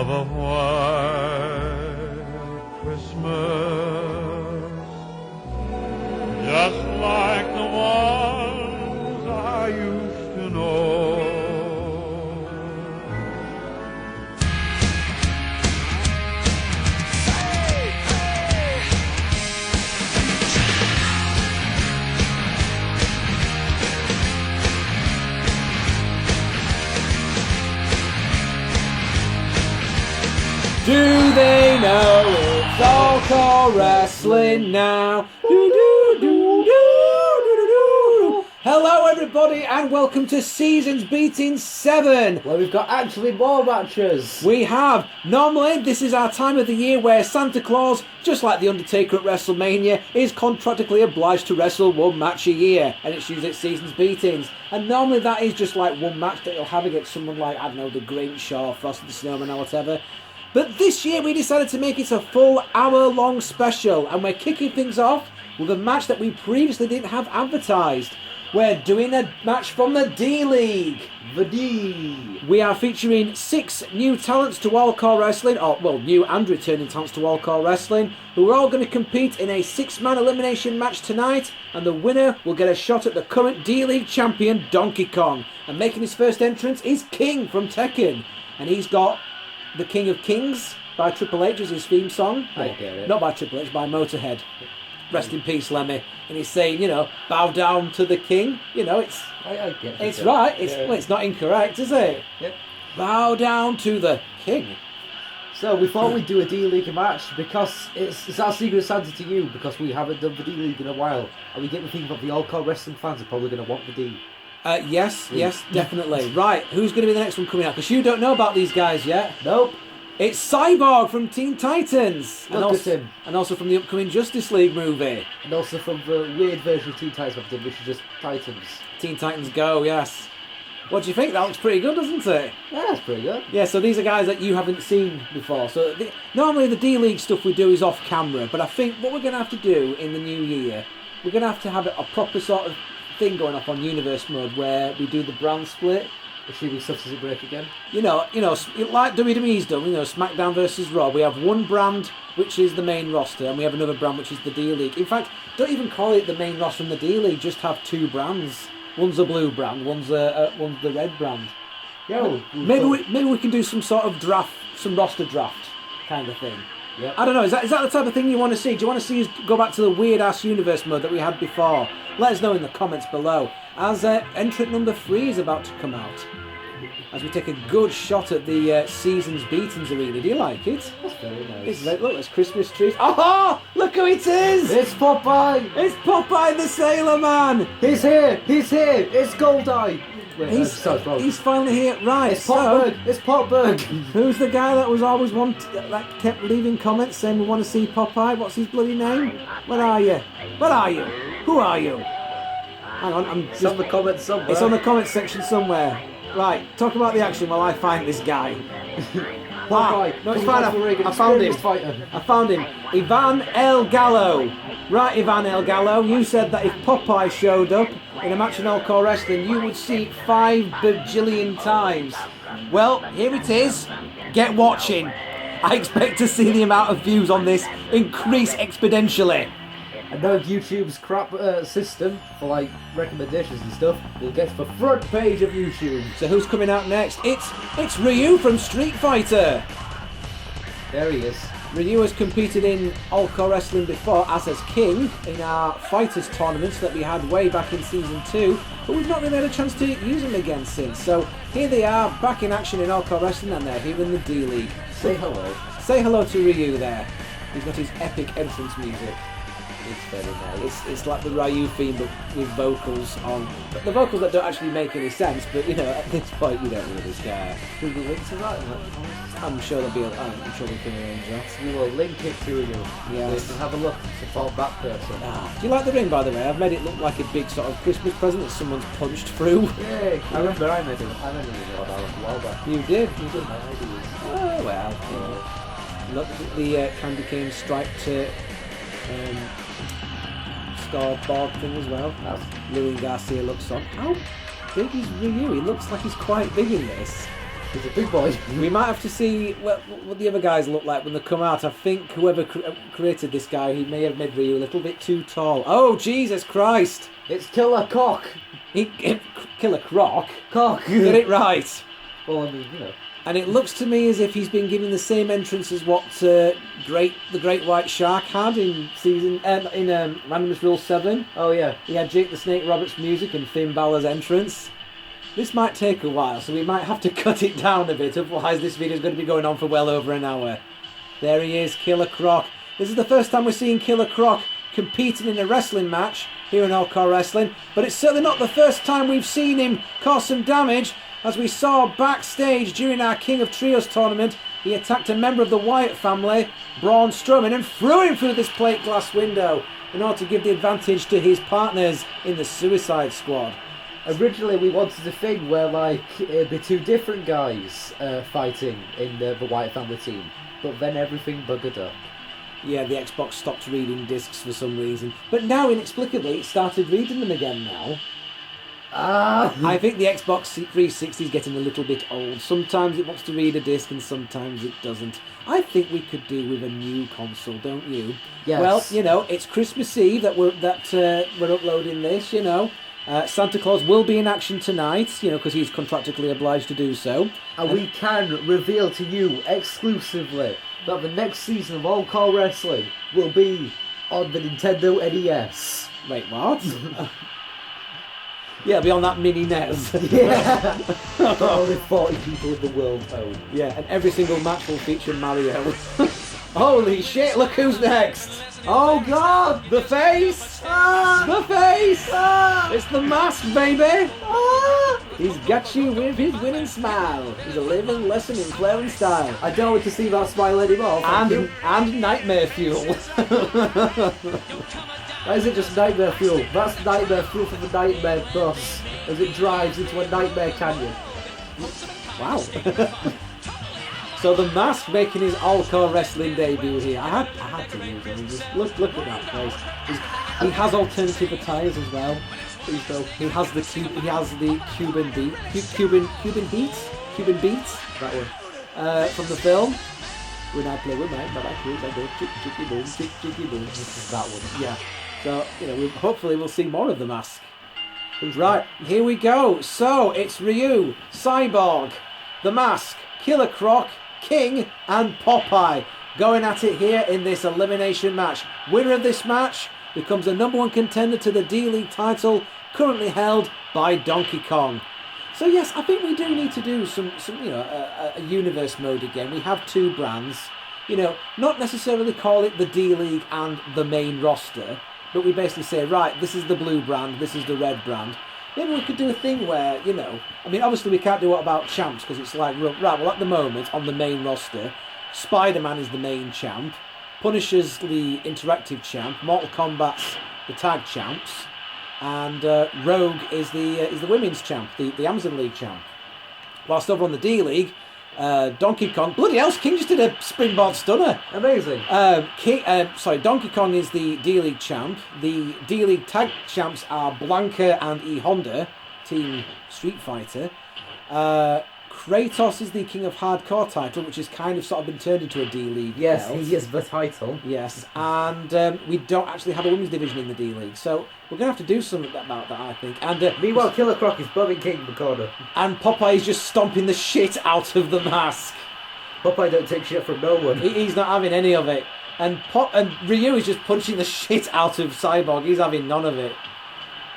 of a white Christmas, just like the ones I used to know. Do they know it's All-CAW Wrestling now? Hello everybody and welcome to Seasons Beating 7. Where we've got actually more matches. We have. Normally this is our time of the year where Santa Claus, just like The Undertaker at WrestleMania, is contractually obliged to wrestle one match a year. And it's usually at Seasons Beatings. And normally that is just like one match that you'll have against someone like, I don't know, the Grinch or Frosty the Snowman or whatever. But this year we decided to make it a full hour-long special, and we're kicking things off with a match that we previously didn't have advertised. We're doing a match from the D-League. The D. We are featuring 6 new talents to All-CAW Wrestling, or well, new and returning talents to All-CAW Wrestling, who are all going to compete in a 6-man elimination match tonight, and the winner will get a shot at the current D-League champion, Donkey Kong. And making his first entrance is King from Tekken, and he's got The King of Kings by Triple H as his theme song. I get it. Not by Triple H, by Motorhead. Rest in peace, Lemmy. And he's saying, you know, bow down to the king. You know, it's I get it. it's right. Well, it's not incorrect, is it? Yep. Bow down to the king. So we thought we'd do a D-League match because it's our secret Santa to you, because we haven't done the D-League in a while, and we get to think that the All-CAW Wrestling fans are probably going to want the D. Yes, definitely. Right, who's going to be the next one coming out? Because you don't know about these guys yet. Nope. It's Cyborg from Teen Titans. Look at him. And also from the upcoming Justice League movie. And also from the weird version of Teen Titans I've done, which is just Titans. Teen Titans Go, yes. What do you think? That looks pretty good, doesn't it? Yeah, that's pretty good. Yeah, so these are guys that you haven't seen before. So normally the D-League stuff we do is off camera, but I think what we're going to have to do in the new year, we're going to have a proper sort of thing going off on Universe Mode where we do the brand split. Assuming stuff doesn't break again. You know, like WWE's done, you know, SmackDown versus Raw, we have one brand which is the main roster, and we have another brand which is the D-League. In fact, don't even call it the main roster and the D-League, just have 2 brands. One's a blue brand, one's the red brand. Yo, Maybe we can do some sort of draft, some roster draft kind of thing. Yep. I don't know, is that the type of thing you want to see? Do you want to see us go back to the weird-ass Universe Mode that we had before? Let us know in the comments below, as entrant number 3 is about to come out. As we take a good shot at the Seasons Beatings arena. Do you like it? That's very nice. It's look, there's Christmas trees. Oh, look who it is! It's Popeye! It's Popeye the Sailor Man! He's here! He's here! It's Goldeye! Wait, He's finally here. Right, It's Popberg! It's Popberg! Who's the guy that was always that kept leaving comments saying we want to see Popeye? What's his bloody name? Where are you? Where are you? Who are you? Hang on, It's on the comments somewhere. It's on the comments section somewhere. Right, talk about the action while I find this guy. Popeye! No, it's fine. I found him. Fighter. I found him. Ivan El Gallo. Right, Ivan El Gallo, you said that if Popeye showed up in a match in All-CAW Wrestling, you would see it 5 bajillion times. Well, here it is. Get watching. I expect to see the amount of views on this increase exponentially. And now YouTube's crap system for like recommendations and stuff will get to the front page of YouTube. So who's coming out next? It's Ryu from Street Fighter. There he is. Ryu has competed in All-CAW Wrestling before, as has King, in our Fighters tournaments that we had way back in Season 2, but we've not really had a chance to use them again since. So here they are, back in action in All-CAW Wrestling, and they're here in the D-League. Say hello. Say hello to Ryu there. He's got his epic entrance music. It's very nice. It's like the Ryu theme, but with vocals on. But the vocals that don't actually make any sense, but you know, at this point, you don't really care. Will we link to that? I'm sure there'll be I'm sure we can arrange that. We will link it to you. Yes. So you can have a look, support that person. Do you like the ring, by the way? I've made it look like a big sort of Christmas present that someone's punched through. Yeah, I remember I made it. I made it a while back. You did? You did my ideas. Oh, well. Yeah. Look at the Candy Cane striped scoreboard thing as well. Louis Garcia looks on. How big is Ryu? He looks like he's quite big in this. He's a big boy. We might have to see what the other guys look like when they come out. I think whoever created this guy, he may have made Ryu a little bit too tall. Oh, Jesus Christ! It's Killer Cock. Killer Croc. Cock. Get it right. Well, I mean, you know. And it looks to me as if he's been given the same entrance as what the Great White Shark had in Randomness Rule 7. Oh yeah. He had Jake the Snake Roberts' music and Finn Balor's entrance. This might take a while, so we might have to cut it down a bit, otherwise this video is going to be going on for well over an hour. There he is, Killer Croc. This is the first time we're seeing Killer Croc competing in a wrestling match here in All-CAW Wrestling, but it's certainly not the first time we've seen him cause some damage. As we saw backstage during our King of Trios tournament, he attacked a member of the Wyatt family, Braun Strowman, and threw him through this plate glass window in order to give the advantage to his partners in the Suicide Squad. Originally we wanted a thing where like it'd be two different guys fighting in the Wyatt family team, but then everything buggered up. Yeah, the Xbox stopped reading discs for some reason, but now inexplicably it started reading them again now. I think the Xbox 360 is getting a little bit old. Sometimes it wants to read a disc and sometimes it doesn't. I think we could do with a new console, don't you? Yes. Well, you know, it's Christmas Eve that we're uploading this, you know. Santa Claus will be in action tonight, you know, because he's contractually obliged to do so. And we can reveal to you exclusively that the next season of All-CAW Wrestling will be on the Nintendo NES. Wait, what? Yeah, be on that mini NES. Yeah. But only 40 people in the world own. Yeah, and every single match will feature Mario. Holy shit, look who's next! Oh god! The face! The face! It's the mask, baby! He's got you with his winning smile. He's a living lesson in Claren style. I don't want to see that smile anymore. And nightmare fuel. Why is it just nightmare fuel? That's nightmare fuel from the nightmare bus as it drives into a nightmare canyon. Wow. So the mask making his All-CAW Wrestling debut here. I had to use him. Just look at that face. He has alternative attires as well. So he has the Cuban beat. Cuban beats. That one. From the film. When I play with my crews, I go chicky boom, chicky boom. That one. Yeah. So, you know, hopefully we'll see more of the mask. Right, here we go. So, it's Ryu, Cyborg, the Mask, Killer Croc, King, and Popeye going at it here in this elimination match. Winner of this match becomes the #1 contender to the D-League title, currently held by Donkey Kong. So yes, I think we do need to do some you know, a universe mode again. We have two brands, you know, not necessarily call it the D-League and the main roster, but we basically say, right, this is the blue brand, this is the red brand. Maybe we could do a thing where, you know, I mean, obviously we can't do it about champs because it's like, right, well, at the moment, on the main roster, Spider-Man is the main champ, Punisher's the interactive champ, Mortal Kombat's the tag champs, and Rogue is the women's champ, the Amazon League champ. Whilst over on the D-League, Donkey Kong, bloody hell, King just did a springboard stunner. Amazing. Donkey Kong is the D-League champ. The D-League tag champs are Blanca and E Honda, Team Street Fighter. Kratos is the King of Hardcore title, which has kind of sort of been turned into a D-League. Yes, belt. he is the title. Yes, and we don't actually have a women's division in the D-League, so we're going to have to do something about that, I think. And meanwhile, Killer Croc is bumming King in the corner. And Popeye is just stomping the shit out of the mask. Popeye don't take shit from no one. He's not having any of it. And Ryu is just punching the shit out of Cyborg. He's having none of it.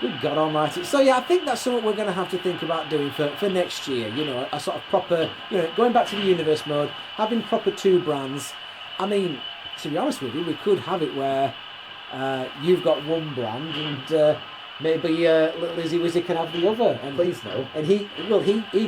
Good God Almighty. So yeah, I think that's something we're going to have to think about doing for next year. You know, a sort of proper, you know, going back to the universe mode, having proper two brands. I mean, to be honest with you, we could have it where you've got one brand and maybe little Izzy Wizzy can have the other. And please no. And he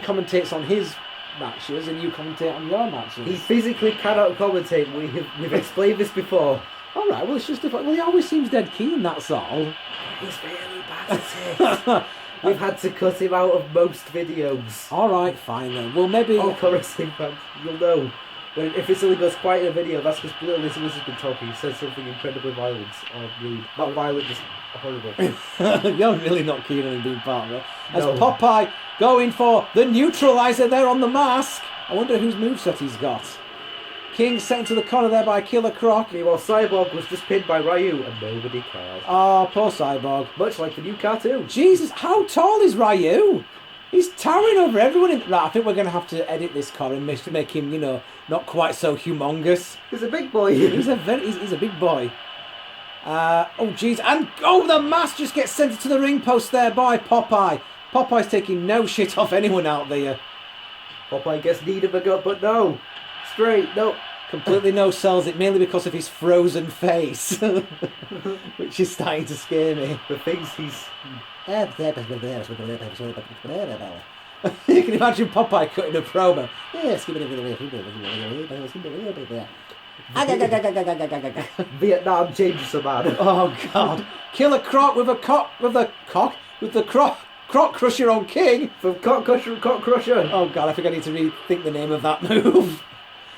commentates on his matches and you commentate on your matches. He physically cannot commentate. We've explained this before. All right. Well, it's just he always seems dead keen. That's all. He's really bad at it. We've had to cut him out of most videos. All right, fine then. Well, maybe All-CAW Wrestling fans, you'll know. When, if it suddenly goes quiet in a video, that's because little Lisa has been talking. He says something incredibly violent or rude. Not violent, just horrible. You're really not keen on him being part of it. As No. Popeye going for the neutralizer there on the mask. I wonder whose moveset he's got. King sent into the corner there by Killer Croc. Meanwhile, Cyborg was just pinned by Ryu, and nobody cared. Oh, poor Cyborg. Much like the new cartoon. Jesus, how tall is Ryu? He's towering over everyone. Right, I think we're going to have to edit this, Corin, to make him, you know, not quite so humongous. He's a big boy. He's a big boy. Oh, jeez. And, the mask just gets sent to the ring post there by Popeye. Popeye's taking no shit off anyone out there. Popeye gets need of a gut, but no. Straight, no. Completely no sells it, mainly because of his frozen face. Which is starting to scare me. The things he's... You can imagine Popeye cutting a promo. Vietnam changes a man. Oh God! Killer Croc with the Croc Crusher on King. From Cock Crusher. Oh God! I think I need to rethink the name of that move.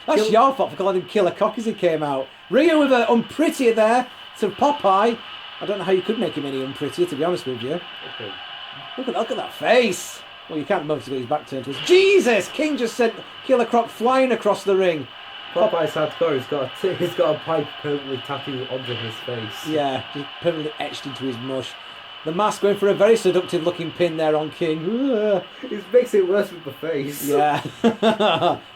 That's your fault for calling him Killer Cock as he came out. Ryu with an unprettier there to Popeye. I don't know how you could make him any unprettier, to be honest with you. Okay. Look at that face. Well, you can't move to get his back turned to us. Jesus! King just sent Killer Croc flying across the ring. Popeye's hardcore. He's got a pipe permanently tattooed onto his face. Yeah, just permanently etched into his mush. The mask going for a very seductive looking pin there on King. It makes it worse with the face. Yeah.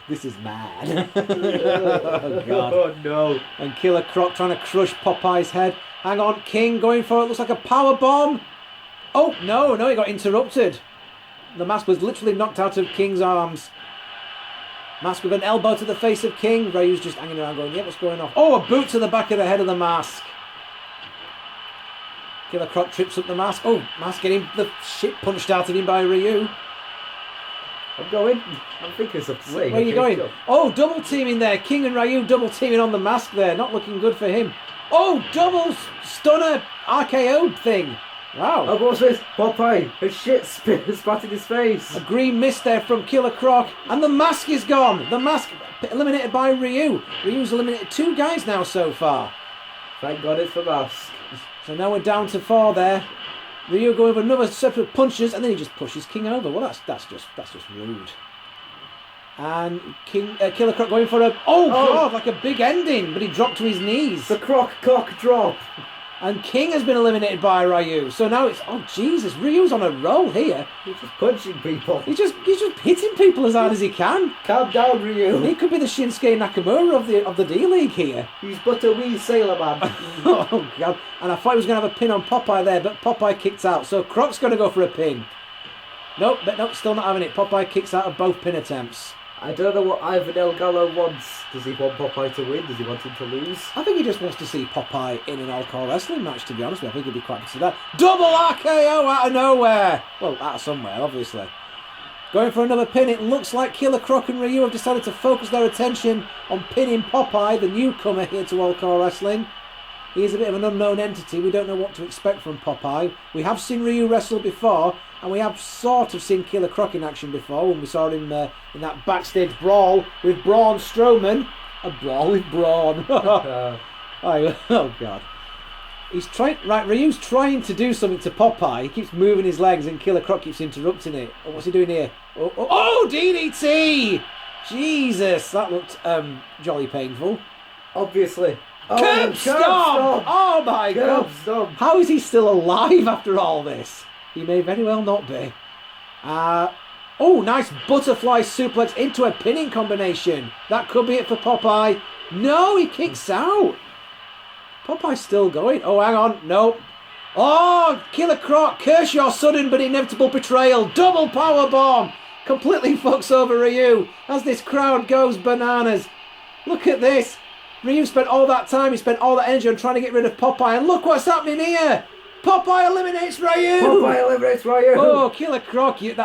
This is mad. Oh God. Oh no. And Killer Croc trying to crush Popeye's head. Hang on, King going for it. Looks like a power bomb. Oh no, he got interrupted. The mask was literally knocked out of King's arms. Mask with an elbow to the face of King. Ryu's just hanging around going, yeah, what's going on? Oh, a boot to the back of the head of the mask. Killer Croc trips up the mask. Oh, mask getting the shit punched out of him by Ryu. I'm going. I'm thinking of something. Where are you going? Oh, double teaming there. King and Ryu double teaming on the mask there. Not looking good for him. Oh, double stunner RKO thing. Wow. Oh, what's this? Popeye. His shit spat in his face. A green mist there from Killer Croc. And the mask is gone. The mask eliminated by Ryu. Ryu's eliminated 2 guys now so far. Thank God it's the mask. So now we're down to 4 there. Ryu going with another set of punches, and then he just pushes King over. Well, that's just rude. And Killer Croc going for a God, like a big ending, but he dropped to his knees. The Croc cock drop. And King has been eliminated by Ryu. So now it's Jesus, Ryu's on a roll here. He's just punching people. He's just hitting people as hard as he can. Calm down, Ryu. He could be the Shinsuke Nakamura of the D-League here. He's but a wee sailor man. Oh God! And I thought he was going to have a pin on Popeye there, but Popeye kicked out. So Croc's going to go for a pin. Nope, still not having it. Popeye kicks out of both pin attempts. I don't know what Ivan El Gallo wants. Does he want Popeye to win? Does he want him to lose? I think he just wants to see Popeye in an All-CAW Wrestling match, to be honest with you. I think he'd be quite interested in that. Double RKO out of nowhere! Well, out of somewhere, obviously. Going for another pin. It looks like Killer Croc and Ryu have decided to focus their attention on pinning Popeye, the newcomer here to All-CAW Wrestling. He is a bit of an unknown entity. We don't know what to expect from Popeye. We have seen Ryu wrestle before, and we have sort of seen Killer Croc in action before when we saw him in that backstage brawl with Braun Strowman. A brawl with Braun. Oh God. He's trying. Right, Ryu's trying to do something to Popeye. He keeps moving his legs, and Killer Croc keeps interrupting it. Oh, what's he doing here? Oh, DDT! Jesus, that looked jolly painful. Obviously. Curb stomp! Oh my God! How is he still alive after all this? He may very well not be. Nice butterfly suplex into a pinning combination. That could be it for Popeye. No, he kicks out. Popeye's still going. Oh, hang on. Nope. Oh, Killer Croc, curse your sudden but inevitable betrayal. Double power bomb. Completely fucks over Ryu as this crowd goes bananas. Look at this. Ryu spent all that time, he spent all that energy on trying to get rid of Popeye, and look what's happening here! Popeye eliminates Ryu! Popeye eliminates Ryu! Oh, Killer Croc, you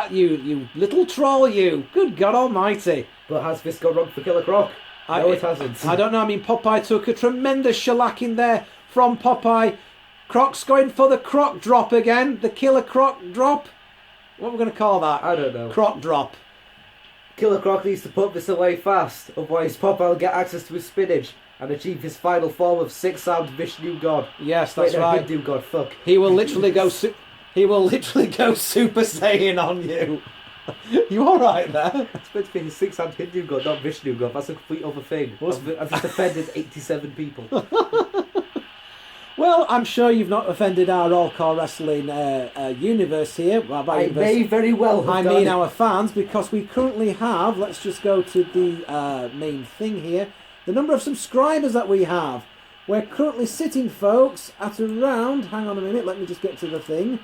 little troll, you! Good God Almighty! But has this gone wrong for Killer Croc? No, it hasn't. I don't know. I mean, Popeye took a tremendous shellacking there from Popeye. Croc's going for the Croc drop again. The Killer Croc drop. What are we going to call that? I don't know. Croc drop. Killer Croc needs to put this away fast, otherwise Popeye will get access to his spinach and achieve his final form of six-armed Vishnu God. Yes, that's right. Hindu God, fuck. He will literally go Super Saiyan on you. You alright there? It's meant to be his six-armed Hindu God, not Vishnu God. That's a complete other thing. I've just offended 87 people. Well, I'm sure you've not offended our All-CAW Wrestling universe here. Well, by I universe, may very well have I done mean it. our fans, because we currently have, let's just go to the main thing here, the number of subscribers that we have. We're currently sitting, folks, at around, hang on a minute, let me just get to the thing.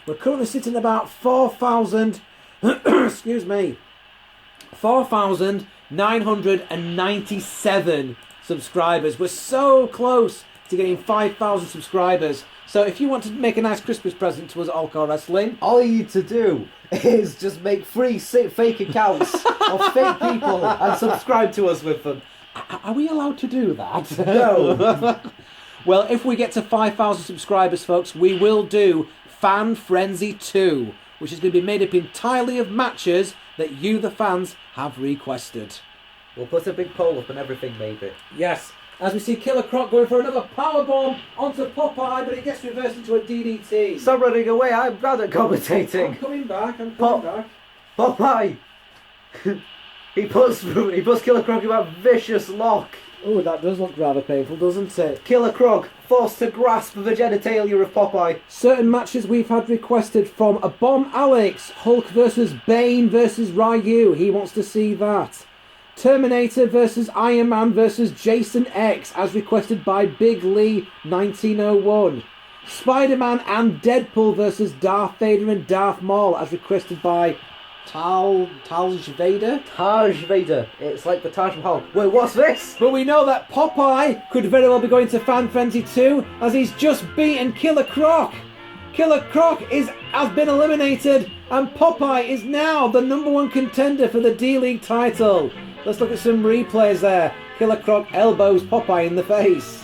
We're currently sitting about 4,000, excuse me, 4,997 subscribers. We're so close to getting 5,000 subscribers. So if you want to make a nice Christmas present to us at All-CAW Wrestling, all you need to do is just make 3 fake accounts of fake people and subscribe to us with them. are we allowed to do that? No. Well, if we get to 5,000 subscribers, folks, we will do Fan Frenzy 2, which is going to be made up entirely of matches that you, the fans, have requested. We'll put a big poll up and everything, maybe. Yes, as we see Killer Croc going for another powerbomb onto Popeye, but it gets reversed into a DDT. Stop running away, I'm bad at commentating. I'm coming back. Popeye! he puts Killer Croc in a vicious lock. Oh, that does look rather painful, doesn't it? Killer Croc forced to grasp the genitalia of Popeye. Certain matches we've had requested from a Bomb Alex, Hulk versus Bane versus Ryu. He wants to see that. Terminator versus Iron Man versus Jason X, as requested by Big Lee 1901. Spider-Man and Deadpool versus Darth Vader and Darth Maul, as requested by Taj Vader. Taj Vader. It's like the Taj Mahal. Wait, what's this? But we know that Popeye could very well be going to Fan Frenzy 2, as he's just beaten Killer Croc. Killer Croc has been eliminated, and Popeye is now the #1 contender for the D-League title. Let's look at some replays there. Killer Croc elbows Popeye in the face.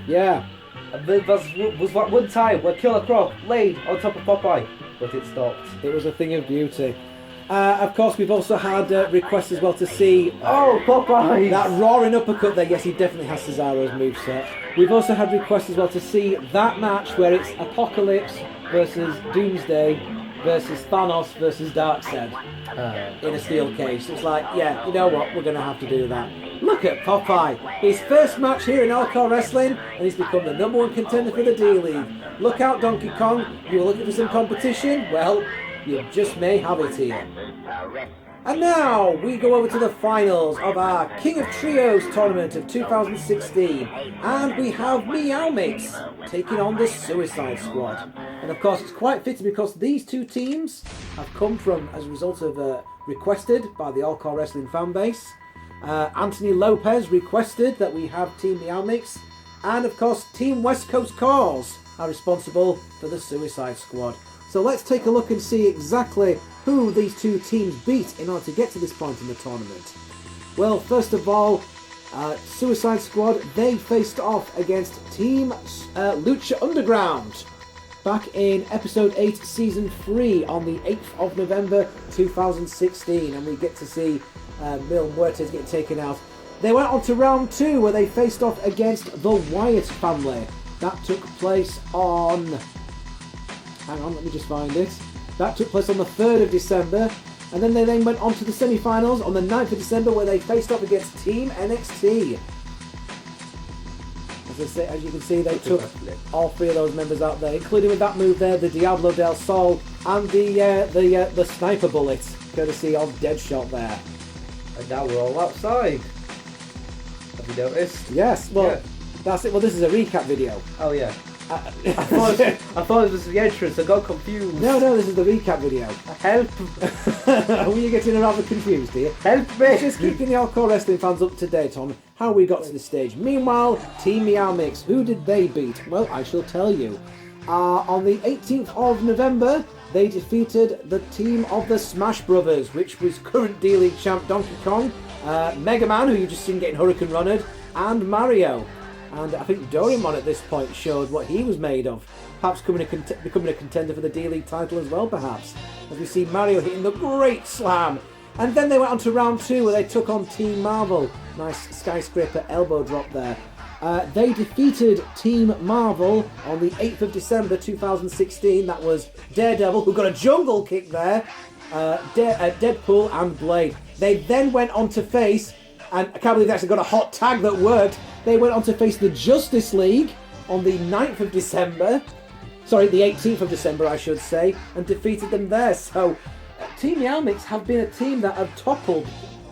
Yeah. There was one time where Killer Croc laid on top of Popeye, but it stopped. It was a thing of beauty. Of course, we've also had requests as well to see... Oh, Popeye! That roaring uppercut there. Yes, he definitely has Cesaro's moveset. We've also had requests as well to see that match where it's Apocalypse versus Doomsday versus Thanos versus Darkseid in a steel cage. So it's like, yeah, you know what? We're going to have to do that. Look at Popeye. His first match here in All-CAW Wrestling, and he's become the #1 contender for the D-League. Look out, Donkey Kong. You're looking for some competition? Well, you just may have it here. And now we go over to the finals of our King of Trios tournament of 2016, and we have Meow Mix taking on the Suicide Squad. And of course it's quite fitting because these two teams have come from as a result of requested by the All-CAW Wrestling fan base. Anthony Lopez requested that we have Team Meow Mix, and of course Team West Coast Cause are responsible for the Suicide Squad. So let's take a look and see exactly who these two teams beat in order to get to this point in the tournament. Well, first of all, Suicide Squad, they faced off against Team Lucha Underground back in episode 8, season 3 on the 8th of November 2016, and we get to see Mil Muertes get taken out. They went on to round 2 where they faced off against the Wyatt family. That took place on... Hang on, let me just find it. That took place on the 3rd of December, and then they went on to the semi-finals on the 9th of December where they faced off against Team NXT. As you can see, they took all 3 of those members out there, including with that move there, the Diablo del Sol and the sniper bullet, courtesy of Deadshot there. And now we're all outside. Have you noticed? Yes, well, Yeah. That's it. Well, this is a recap video. Oh yeah. I thought it was the entrance. I got confused. No, this is the recap video. Help! Were you getting rather confused here? Help me! Just keeping the All-CAW Wrestling fans up to date on how we got to this stage. Meanwhile, Team Meow Mix, who did they beat? Well, I shall tell you. On the 18th of November, they defeated the team of the Smash Brothers, which was current D-League champ Donkey Kong, Mega Man, who you've just seen getting Hurricane Runnered, and Mario. And I think Doraemon at this point showed what he was made of. Perhaps becoming a contender for the D-League title as well, perhaps. as we see Mario hitting the great slam. And then they went on to round 2 where they took on Team Marvel. Nice skyscraper elbow drop there. They defeated Team Marvel on the 8th of December 2016. That was Daredevil, who got a jungle kick there, Deadpool and Blade. They then went on to face, and I can't believe they actually got a hot tag that worked, they went on to face the Justice League on the 9th of December. Sorry, the 18th of December, I should say, and defeated them there. So, Team Meow Mix have been a team that have toppled.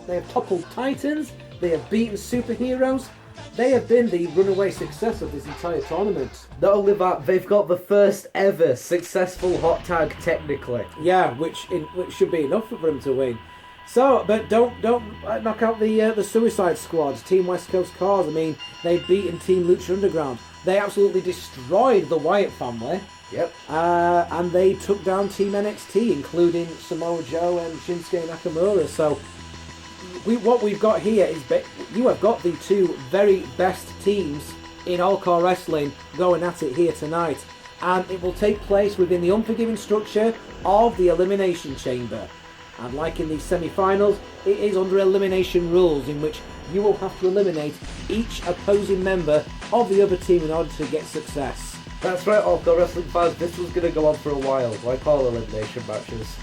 They have toppled Titans, they have beaten superheroes. They have been the runaway success of this entire tournament. Not only that, they've got the first ever successful hot tag, technically. Yeah, which should be enough for them to win. So, but don't knock out the Suicide Squad, Team West Coast Cars. I mean, they've beaten Team Lucha Underground. They absolutely destroyed the Wyatt family. Yep. And they took down Team NXT, including Samoa Joe and Shinsuke Nakamura. So, what we've got here is you have got the two very best teams in All-CAW Wrestling going at it here tonight. And it will take place within the unforgiving structure of the Elimination Chamber. And like in the semi-finals, it is under elimination rules in which you will have to eliminate each opposing member of the other team in order to get success. That's right, All-CAW Wrestling fans, this was going to go on for a while, like all elimination matches.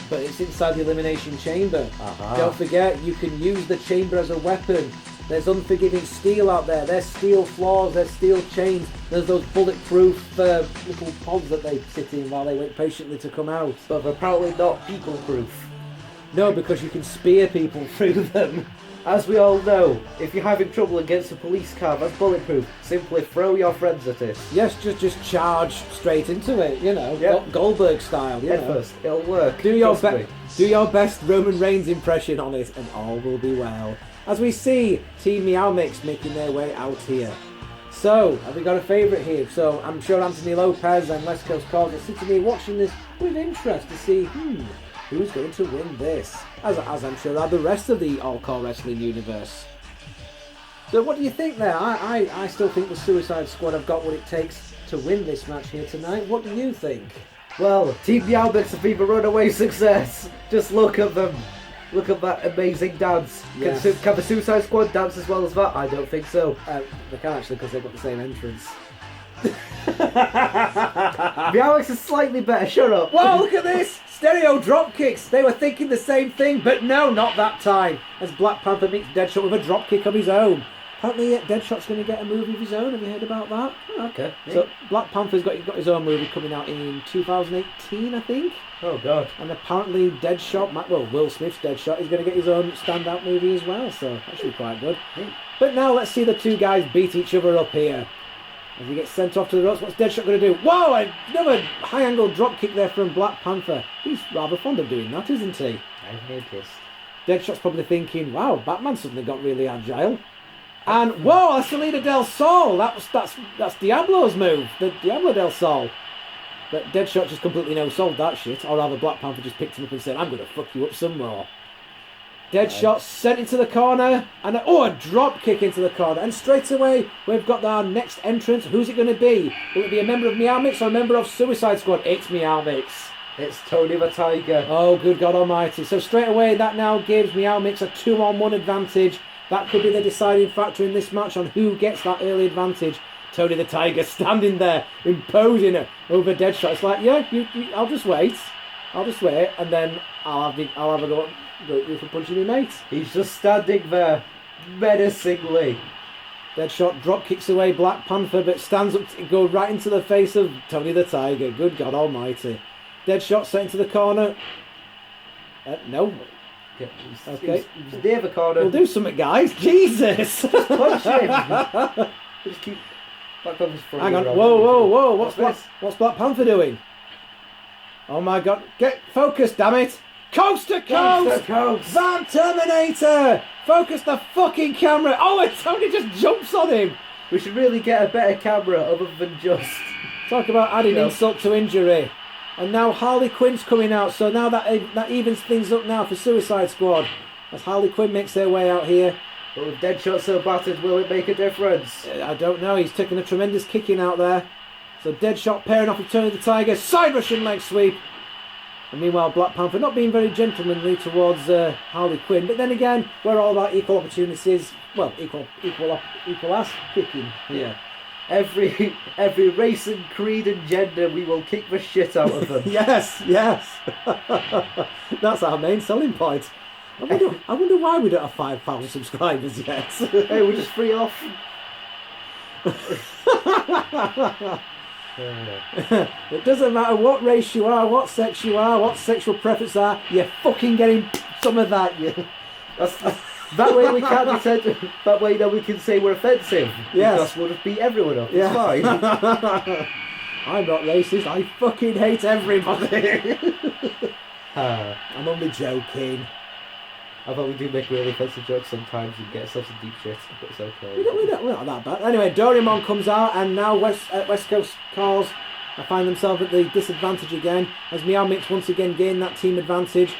But it's inside the Elimination Chamber. Uh-huh. Don't forget, you can use the chamber as a weapon. There's unforgiving steel out there. There's steel floors, there's steel chains. There's those bulletproof little pods that they sit in while they wait patiently to come out. But they're apparently not people-proof. No, because you can spear people through them. As we all know, if you're having trouble against a police car that's bulletproof, simply throw your friends at it. Yes, just charge straight into it, you know, Yep. Goldberg style. You Head know. first, it'll work. Do your trust me. do your best Roman Reigns impression on it, and all will be well. As we see Team Meow Mix making their way out here. So, have we got a favourite here? So, I'm sure Anthony Lopez and West Coast Cars are sitting here watching this with interest to see, who's going to win this? As I'm sure are the rest of the All-CAW Wrestling universe. So what do you think there? I still think the Suicide Squad have got what it takes to win this match here tonight. What do you think? Well, Team Meow Mix have been a runaway success. Just look at them. Look at that amazing dance. Yes. Can the Suicide Squad dance as well as that? I don't think so. They can actually, because they've got the same entrance. Meow Mix is slightly better, shut up. Whoa, look at this! Stereo drop kicks. They were thinking the same thing, but no, not that time. As Black Panther meets Deadshot with a drop kick of his own. Apparently, Deadshot's going to get a movie of his own. Have you heard about that? Oh, okay. So Black Panther's got his own movie coming out in 2018, I think. Oh god. And apparently, Will Smith's Deadshot is going to get his own standout movie as well. So that should be quite good. But now let's see the two guys beat each other up here. As he gets sent off to the ropes, what's Deadshot going to do? Whoa! Another high-angle drop kick there from Black Panther. He's rather fond of doing that, isn't he? I've noticed. Deadshot's probably thinking, wow, Batman suddenly got really agile. And, whoa, that's Salida del Sol. That's Diablo's move, the Diablo del Sol. But Deadshot just completely no-sold that shit. Or rather, Black Panther just picked him up and said, I'm going to fuck you up some more. Deadshot sent into the corner, and a drop kick into the corner. And straight away, we've got our next entrance. Who's it going to be? Will it be a member of Meow Mix or a member of Suicide Squad? It's Meow Mix. It's Tony the Tiger. Oh, good God Almighty. So straight away, that now gives Meow Mix a 2-on-1 advantage. That could be the deciding factor in this match on who gets that early advantage. Tony the Tiger standing there, imposing it over Deadshot. It's like, yeah, I'll just wait. And then I'll have a go for punching me, mate. He's just standing there, menacingly. Deadshot drop kicks away Black Panther, but stands up to go right into the face of Tony the Tiger. Good God Almighty. Deadshot sent into the corner. No. Okay. He's near the corner. We'll do something, guys. Jesus. Punch him. Just keep Black Panther's front. Hang on. Whoa. What's Black Panther doing? Oh my God. Get focused, damn it. Coast to coast! Van Terminator! Focus the fucking camera! Oh, and Tony just jumps on him! We should really get a better camera other than just... Talk about adding insult to injury. And now Harley Quinn's coming out, so now that evens things up now for Suicide Squad. As Harley Quinn makes their way out here. But with Deadshot so battered, will it make a difference? I don't know, he's taking a tremendous kicking out there. So Deadshot pairing off with Tony the Tiger, side Russian leg sweep. And meanwhile, Black Panther not being very gentlemanly towards Harley Quinn. But then again, we're all about equal opportunities. Well, equal ass kicking here. Every race and creed and gender, we will kick the shit out of them. Yes. That's our main selling point. I wonder why we don't have 5,000 subscribers yet. Hey, we're just free off. It doesn't matter what race you are, what sex you are, what sexual preference are, you're fucking getting some of that. That way we can't pretend. That way, we can say we're offensive. Yes. Because we'll just beat everyone up. Yeah. It's fine. I'm not racist. I fucking hate everybody. I'm only joking. I thought we do make really offensive jokes sometimes and get ourselves in deep shit, but it's okay. We're not that bad. Anyway, Doraemon comes out, and now West Coast cars find themselves at the disadvantage again, as Meow Mix once again gain that team advantage.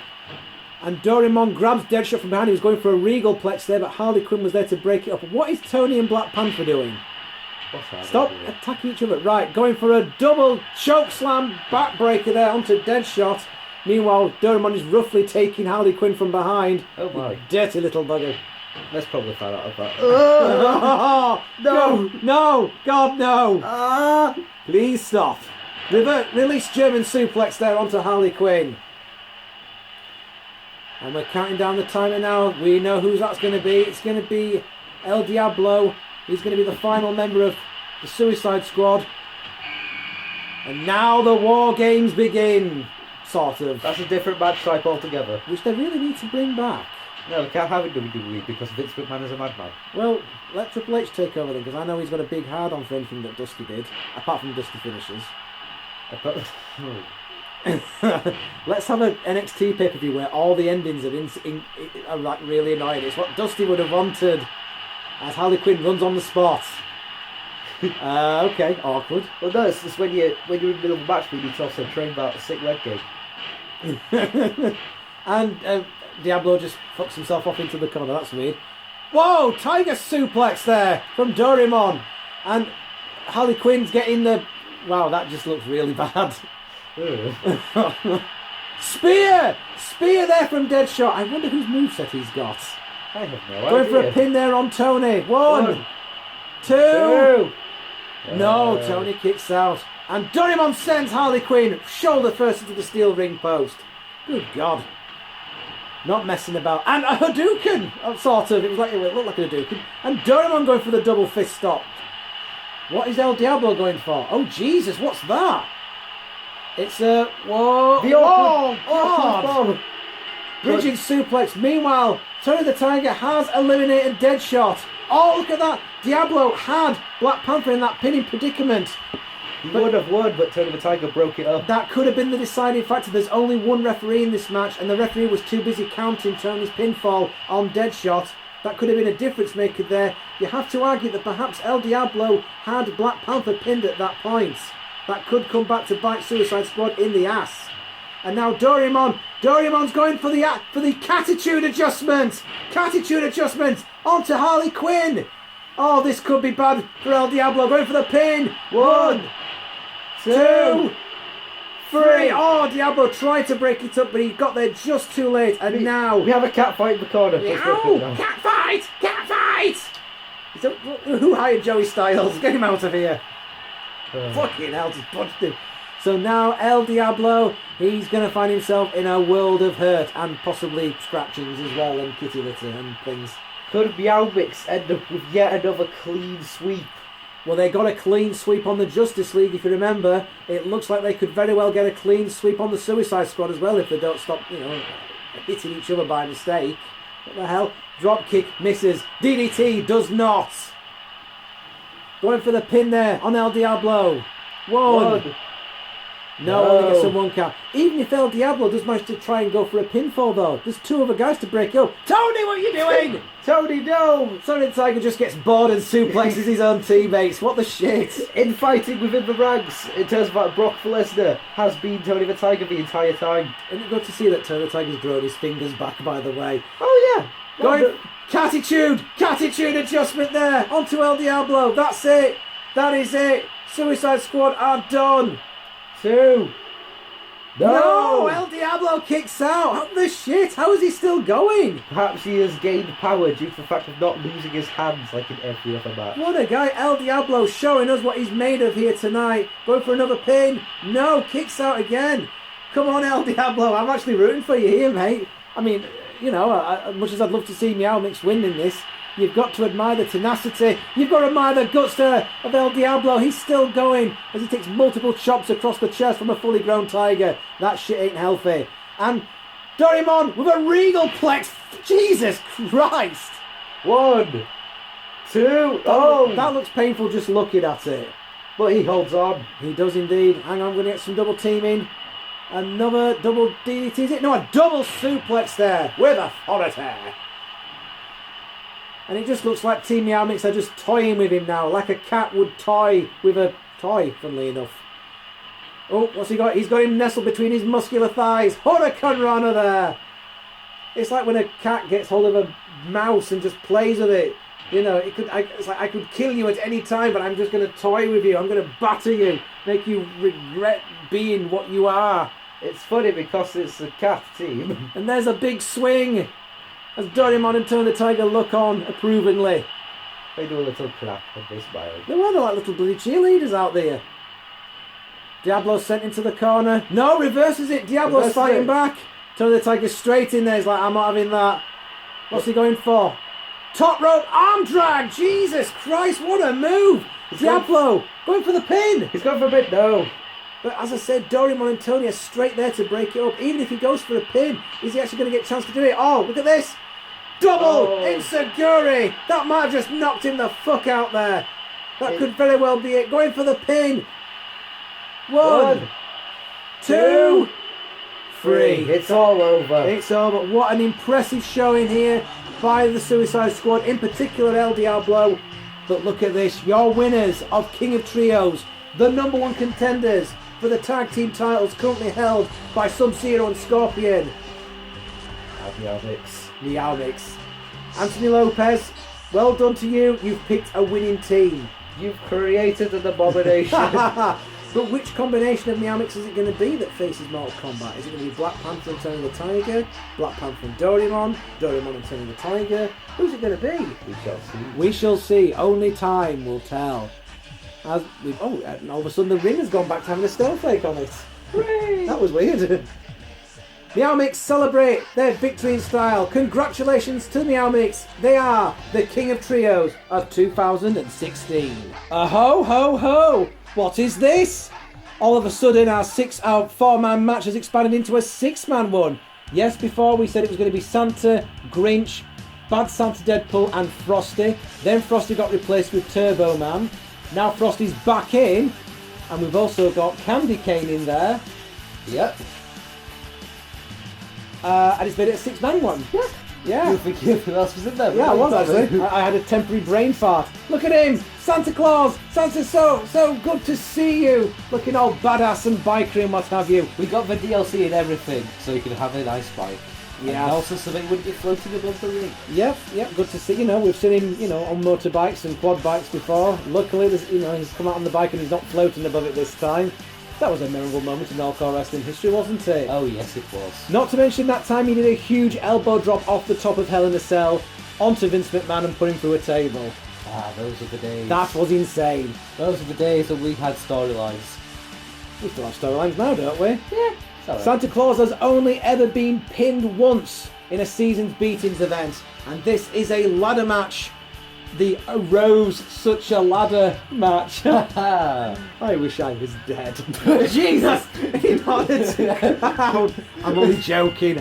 And Doraemon grabs Deadshot from behind. He was going for a regal plex there, but Harley Quinn was there to break it up. What is Tony and Black Panther doing? Stop attacking each other. Right, going for a double choke slam backbreaker there onto Deadshot. Meanwhile, Doraemon is roughly taking Harley Quinn from behind. Oh my. Dirty little bugger. Let's probably find out of that. No, God, no. Please stop. Release German suplex there onto Harley Quinn. And we're counting down the timer now. We know who that's going to be. It's going to be El Diablo. He's going to be the final member of the Suicide Squad. And now the war games begin. Sort of. That's a different match type altogether. Which they really need to bring back. No, we can't have it WWE because Vince McMahon is a madman. Well, let Triple H take over then, because I know he's got a big hard on for anything that Dusty did, apart from Dusty finishes. Let's have an NXT pay-per-view where all the endings are like really annoying. It's what Dusty would have wanted, as Harley Quinn runs on the spot. Okay, awkward. Well, no, it's just when you're in the middle of a match, we need to also train about a sick leg game. And Diablo just fucks himself off into the corner. That's weird. Whoa! Tiger suplex there from Doraemon. And Harley Quinn's getting the... Wow, that just looks really bad. Spear! Spear there from Deadshot. I wonder whose moveset he's got. I have no idea. Going for a pin there on Tony. One. Two. No, Tony kicks out. And Doraemon sends Harley Quinn shoulder first into the steel ring post. Good God. Not messing about. And a Hadouken! Sort of. It looked like a Hadouken. And Doraemon going for the double fist stop. What is El Diablo going for? Oh, Jesus, what's that? It's a... Whoa. God. Bridging suplex. Meanwhile, Tony the Tiger has eliminated Deadshot. Oh, look at that. Diablo had Black Panther in that pinning predicament. He would have won, but Tony the Tiger broke it up. That could have been the deciding factor. There's only one referee in this match, and the referee was too busy counting Tony's pinfall on Deadshot. That could have been a difference maker there. You have to argue that perhaps El Diablo had Black Panther pinned at that point. That could come back to bite Suicide Squad in the ass. And now Doraemon's going for the catitude adjustment. Catitude adjustment onto Harley Quinn. Oh, this could be bad for El Diablo. Going for the pin. 1, 2, 3. Oh, Diablo tried to break it up, but he got there just too late. And now we have a cat fight in the corner. Meow! Cat fight! Cat fight! Who hired Joey Styles? Get him out of here. Fucking hell, just punched him. So now El Diablo, he's going to find himself in a world of hurt and possibly scratchings as well and kitty litter and things. Could Meow Mix end up with yet another clean sweep? Well, they got a clean sweep on the Justice League, if you remember. It looks like they could very well get a clean sweep on the Suicide Squad as well if they don't stop, hitting each other by mistake. What the hell? Drop kick misses. DDT does not. Going for the pin there on El Diablo. One. No, only gets a 1 count. Even if El Diablo does manage to try and go for a pinfall, though, there's 2 other guys to break up. Tony, what are you doing? Tony, no! Tony the Tiger just gets bored and suplexes his own teammates. What the shit? Infighting within the ranks, it turns out Brock Lesnar has been Tony the Tiger the entire time. Isn't it good to see that Tony the Tiger's grown his fingers back, by the way? Oh, yeah. Going catitude adjustment there onto El Diablo. That's it. That is it. Suicide Squad are done. 2. No! El Diablo! Diablo kicks out. What the shit? How is he still going? Perhaps he has gained power due to the fact of not losing his hands like in every other match. What a guy. El Diablo showing us what he's made of here tonight. Going for another pin. No, kicks out again. Come on, El Diablo. I'm actually rooting for you here, mate. I mean, you know, as much as I'd love to see Meow Mix win in this, you've got to admire the tenacity. You've got to admire the guts there of El Diablo. He's still going as he takes multiple chops across the chest from a fully grown tiger. That shit ain't healthy. And Doraemon with a regal plex. Jesus Christ. 1, 2, oh! That looks painful just looking at it. But he holds on. He does indeed. Hang on, I'm going to get some double teaming. Another double DDT, is it? No, a double suplex there with authority. And it just looks like Team Meow Mix are just toying with him now, like a cat would toy with a toy, funnily enough. Oh, what's he got? He's got him nestled between his muscular thighs. Hurricane Runner there. It's like when a cat gets hold of a mouse and just plays with it. You know, it's like I could kill you at any time, but I'm just going to toy with you. I'm going to batter you, make you regret being what you are. It's funny because it's a cat team. And there's a big swing as Doraemon and Tony the Tiger look on approvingly. They do a little clap and they smile. They were like little bloody cheerleaders out there. Diablo's sent into the corner. No, reverses it. Diablo's fighting back. Tony the Tiger's straight in there. He's like, I'm not having that. What's he going for? Top rope arm drag. Jesus Christ, what a move. Diablo going for the pin. He's going for a bit, no. But as I said, Doraemon and Tony are straight there to break it up. Even if he goes for a pin, is he actually going to get a chance to do it? Oh, look at this. Double Inseguri. That might have just knocked him the fuck out there. That could very well be it. Going for the pin. 1, 2, 3. It's all over. It's over. What an impressive showing here by the Suicide Squad, in particular El Diablo. But look at this. Your winners of King of Trios, the #1 contenders for the tag team titles currently held by Sub-Zero and Scorpion. Meow Mix. Anthony Lopez, well done to you. You've picked a winning team. You've created an abomination. But which combination of Meow Mix is it going to be that faces Mortal Kombat? Is it going to be Black Panther and Tony the Tiger? Black Panther and Doraemon? Doraemon and Tony the Tiger? Who's it going to be? We shall see. We shall see. Only time will tell. And all of a sudden the ring has gone back to having a snowflake on it. Hooray! That was weird. Meow Mix celebrate their victory in style. Congratulations to Meow Mix. They are the King of Trios of 2016. Ho ho ho! What is this? All of a sudden our 4-man match has expanded into a 6-man one. Yes, before we said it was going to be Santa, Grinch, Bad Santa Deadpool and Frosty. Then Frosty got replaced with Turbo Man. Now Frosty's back in. And we've also got Candy Cane in there. Yep. And it's made it a 6-man one. Yeah. You think who else was in there? Yeah, I was actually. I had a temporary brain fart. Look at him! Santa Claus! Santa's so good to see you! Looking all badass and biker and what have you. We got the DLC and everything, so you can have a nice bike. Yeah. And also so they wouldn't be floating above the ring. Yep, good to see. We've seen him, on motorbikes and quad bikes before. Luckily, he's come out on the bike and he's not floating above it this time. That was a memorable moment in All-CAW Wrestling history, wasn't it? Oh yes, it was. Not to mention that time he did a huge elbow drop off the top of Hell in a Cell onto Vince McMahon and put him through a table. Ah, those are the days. That was insane. Those are the days when we had storylines. We still have storylines now, don't we? Yeah. Sorry. Santa Claus has only ever been pinned once in a season's beatings event, and this is a ladder match. The Rose Such a Ladder match. I wish I was dead. Jesus! In order to I'm only joking.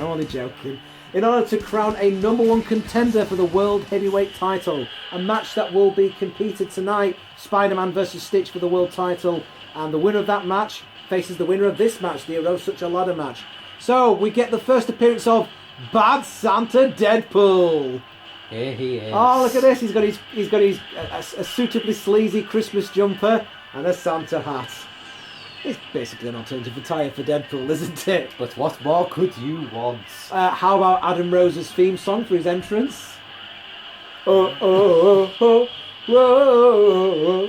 In order to crown a #1 contender for the World Heavyweight title, a match that will be competed tonight, Spider-Man vs. Stitch for the World title, and the winner of that match faces the winner of this match, the Rose Such a Ladder match. So, we get the first appearance of Bad Santa Deadpool. Here he is. Oh, look at this! He's got his a suitably sleazy Christmas jumper and a Santa hat. It's basically an alternative attire for Deadpool, isn't it? But what more could you want? How about Adam Rose's theme song for his entrance? Oh, oh, oh, oh. Whoa,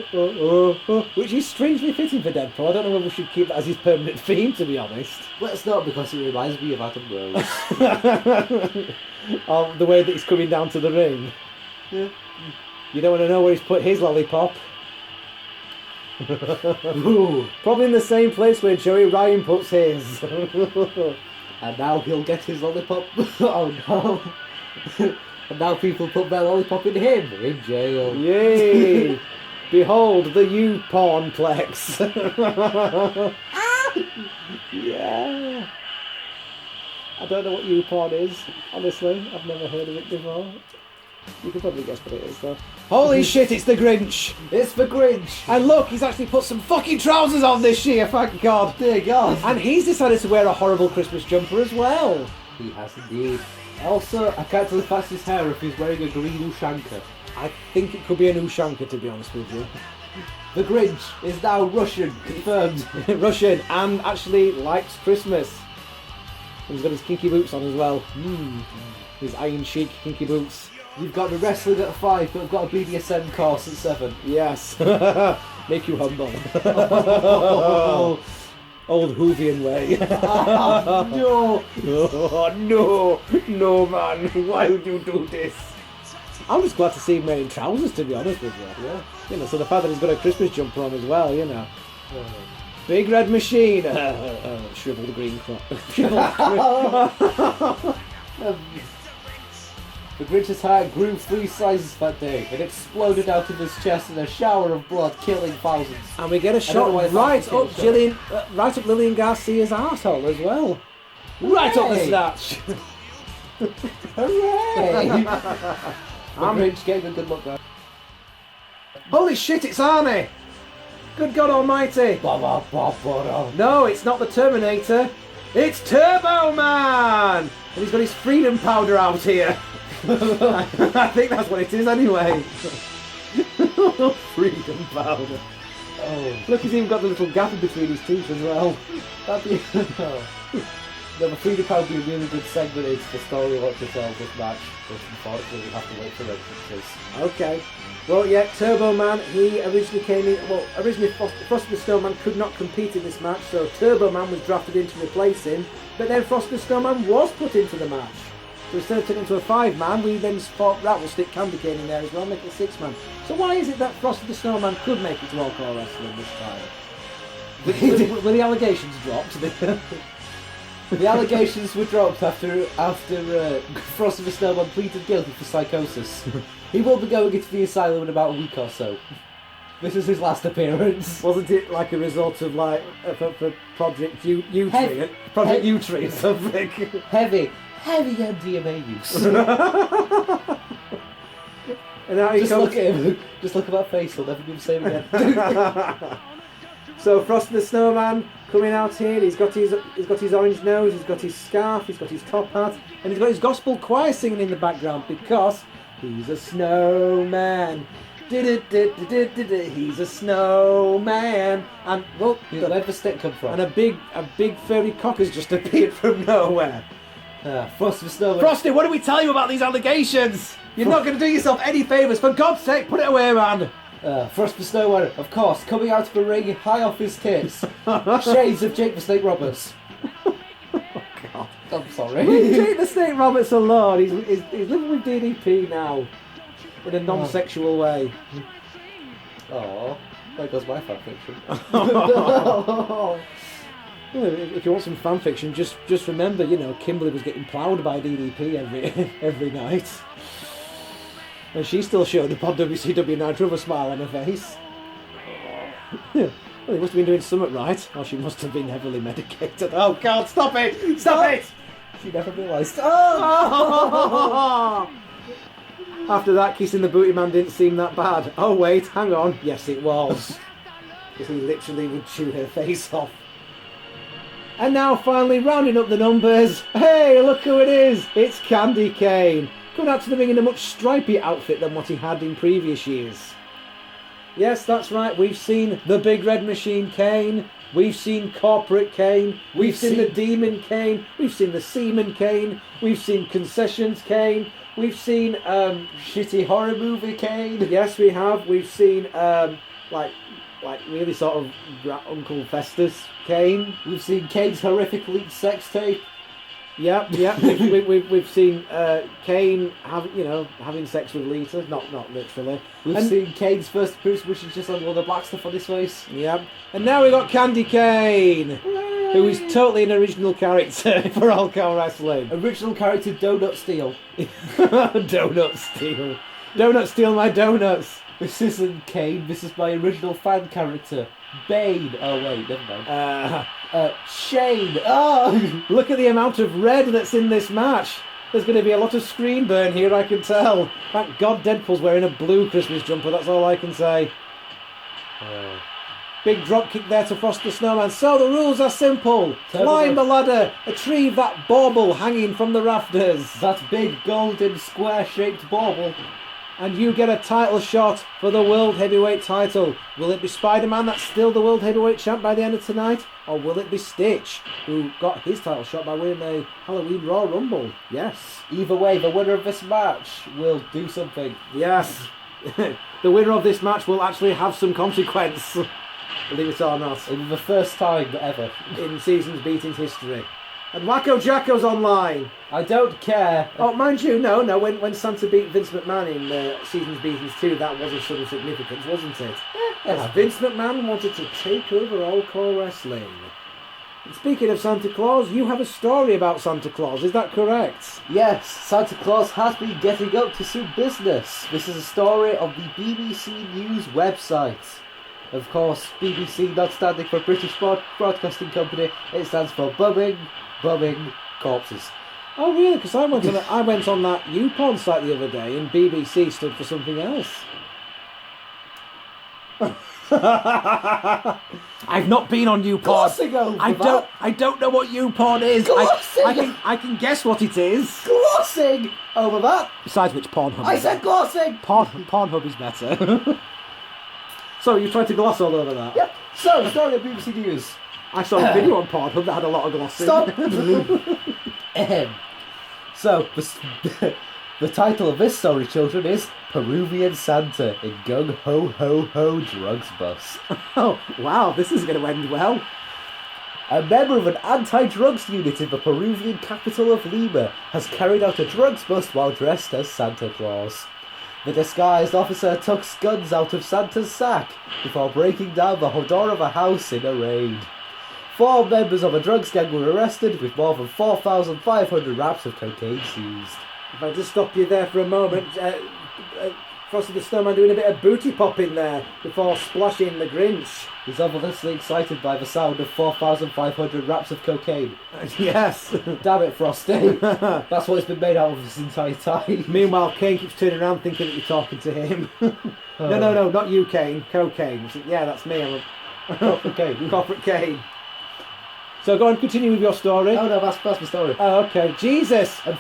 which is strangely fitting for Deadpool. I don't know whether we should keep that as his permanent theme, to be honest. Let's not, because it reminds me of Adam Rose. Oh, the way that he's coming down to the ring. Yeah. You don't want to know where he's put his lollipop. Probably in the same place where Joey Ryan puts his. And now he'll get his lollipop. Oh no. And now people put their lollipop in him, in jail. Yay! Behold the U-Pornplex. Yeah. I don't know what U-Porn is, honestly. I've never heard of it before. You can probably guess what it is, though. Holy shit, it's the Grinch! It's the Grinch! And look, he's actually put some fucking trousers on this year, thank God! Dear God! And he's decided to wear a horrible Christmas jumper as well. He has indeed. Also, I can't tell if that's his hair or if he's wearing a green Ushanka. I think it could be an Ushanka, to be honest with you. The Grinch is now Russian, confirmed. Russian, and actually likes Christmas. And he's got his kinky boots on as well. His iron chic kinky boots. You've got the wrestling at 5, but I've got a BDSM course at 7. Yes. Make you humble. Oh, Old Hoovian way. no! Oh, no, man. Why would you do this? I'm just glad to see him wearing trousers, to be honest with you. Yeah. You know, so the fact that he's got a Christmas jumper on as well, you know. Big red machine. Shriveled green Croc. The Grinch's heart grew 3 sizes that day and exploded out of his chest in a shower of blood, killing thousands. And we get a shot right up Lillian Garcia's arsehole as well. Right up the snatch. Hooray! The Grinch gave a good look there. Holy shit, it's Arnie! Good God Almighty! No, it's not the Terminator. It's Turbo Man! And he's got his freedom powder out here. I think that's what it is anyway. Freedom powder. Oh. Look, he's even got the little gap in between his teeth as well. That'd be... No, the Freedom Power would be a really good segment into the story of what to tell this match, but unfortunately we have to wait for entrances. Okay. Well, yeah, Turbo Man, he originally came in... Well, originally Frosty the Snowman could not compete in this match, so Turbo Man was drafted in to replace him, but then Frosty the Snowman was put into the match. So instead of turning into a 5-man, we then thought, right, we'll stick Candy Cane in there as well, make it a 6-man. So why is it that Frosty the Snowman could make it to All-CAW Wrestling this time? Were the allegations dropped? The allegations were dropped after Frosty the Snowman pleaded guilty for psychosis. He will be going into the asylum in about a week or so. This is his last appearance. Wasn't it like a result of like for Project U-Tree? Project U-Tree or something? Heavy MDMA use. And now he Look at him. Just look at that face. He'll never be the same again. So Frosty the Snowman coming out here. He's got his orange nose. He's got his scarf. He's got his top hat, and he's got his gospel choir singing in the background because he's a snowman. He's a snowman. And look, where'd the stick come from? And a big furry cock has just appeared from nowhere. Frosty the Snowman. Frosty, what do we tell you about these allegations? You're not going to do yourself any favours. For God's sake, put it away, man. Frosty the Snowman, of course, coming out of the ring high off his tits. Shades of Jake the Snake Roberts. Oh, God. I'm sorry. Leave Jake the Snake Roberts alone. He's living with DDP now. In a non-sexual way. Oh, there goes my fanfiction. If you want some fanfiction, just remember, you know, Kimberly was getting ploughed by DDP every night. And she still showed up on WCW Nitro with a smile on her face. Well, he must have been doing something right, or she must have been heavily medicated. Oh God, stop it! Stop it! She never realised. Oh! After that, kissing the booty man didn't seem that bad. Oh wait, hang on. Yes, it was. Because he literally would chew her face off. And now, finally, rounding up the numbers. Hey, look who it is! It's Candy Cane. Coming out to the ring in a much stripy outfit than what he had in previous years. Yes, that's right, we've seen the Big Red Machine Kane. We've seen Corporate Kane. We've seen the Demon Kane. We've seen the Seaman Kane. We've seen Concessions Kane. We've seen shitty horror movie Kane. Yes, we have. We've seen like really sort of Uncle Festus Kane. We've seen Kane's horrific leaked sex tape. Yeah. We've seen Kane having sex with Lita, not literally. We've seen Kane's first appearance, which is just like all the black stuff on his face. Yeah, and now we got Candy Kane, who is totally an original character for All-CAW Wrestling. Original character Donut Steal. Donut Steal. Donut steal my donuts. This isn't Kane. This is my original fan character, Bane. Oh wait, never mind. Shane. Oh, look at the amount of red that's in this match. There's going to be a lot of screen burn here, I can tell. Thank God Deadpool's wearing a blue Christmas jumper, that's all I can say. Big drop kick there to Frosty the Snowman. So the rules are simple. Climb the ladder, retrieve that bauble hanging from the rafters. That big golden square-shaped bauble. And you get a title shot for the World Heavyweight title. Will it be Spider-Man that's still the World Heavyweight champ by the end of tonight? Or will it be Stitch, who got his title shot by winning the Halloween Raw Rumble? Yes. Either way, the winner of this match will do something. Yes. The winner of this match will actually have some consequence. Believe it or not. In the first time ever. In Seasons Beatings history. And Wacko Jacko's online. I don't care. Oh, mind you, no. When Santa beat Vince McMahon in Seasons Beatings 2, that was of some significance, wasn't it? As Vince McMahon wanted to take over All-CAW Wrestling. And speaking of Santa Claus, you have a story about Santa Claus, is that correct? Yes, Santa Claus has been getting up to some business. This is a story of the BBC News website. Of course, BBC not standing for British Broadcasting Company, it stands for Bumming Corpses. Oh really? Because I went on that YouPorn site the other day and BBC stood for something else. I've not been on YouPorn. I don't know what YouPorn is. I can guess what it is. Glossing over that. Besides which, Pornhub. I said glossing. Pornhub is better. So you tried to gloss all over that? Yep. So, story of BBC News. I saw a video on Pornhub that had a lot of glossing. Stop! So, the title of this story, children, is Peruvian Santa in Gung Ho Ho Ho Drugs Bust. Oh, wow, this is going to end well. A member of an anti-drugs unit in the Peruvian capital of Lima has carried out a drugs bust while dressed as Santa Claus. The disguised officer took guns out of Santa's sack before breaking down the door of a house in a raid. 4 members of a drugs gang were arrested with more than 4,500 wraps of cocaine seized. If I just stop you there for a moment, Frosty the Snowman doing a bit of booty popping there before splashing the Grinch. He's obviously excited by the sound of 4,500 wraps of cocaine. Yes. Damn it, Frosty. That's what it's been made out of this entire time. Meanwhile, Kane keeps turning around thinking that you're talking to him. No, not you, Kane. Cocaine. Yeah, that's me. I'm a Corporate Kane. Corporate Kane. So go on, continue with your story. Oh no, that's my story. Oh, okay. Jesus! And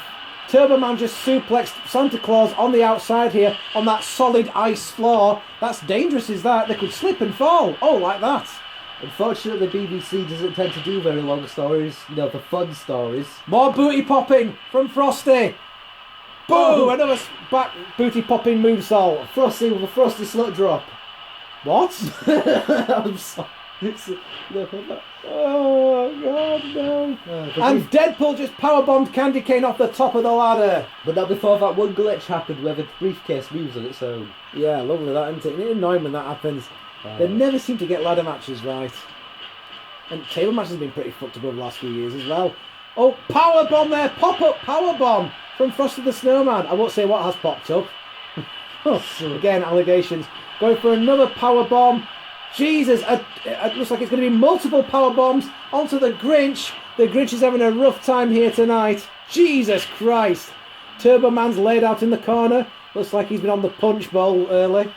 Turbo Man just suplexed Santa Claus on the outside here, on that solid ice floor. That's dangerous, is that? They could slip and fall. Oh, like that. Unfortunately, BBC doesn't tend to do very long stories. You know, the fun stories. More booty popping from Frosty. Boom! Another back booty popping moonsault. Frosty with a Frosty slut drop. What? I'm sorry. Oh God, no! And Deadpool just powerbombed Candy Cane off the top of the ladder. But not before that one glitch happened where the briefcase moves on its own. Yeah, lovely that, isn't it? It's annoying when that happens. They never seem to get ladder matches right. And table matches have been pretty fucked up over the last few years as well. Oh, powerbomb there! Pop-up powerbomb from Frosty the Snowman. I won't say what has popped up. Again, allegations. Going for another powerbomb. Jesus, it looks like it's going to be multiple power bombs onto the Grinch. The Grinch is having a rough time here tonight. Jesus Christ. Turbo Man's laid out in the corner. Looks like he's been on the punch bowl early.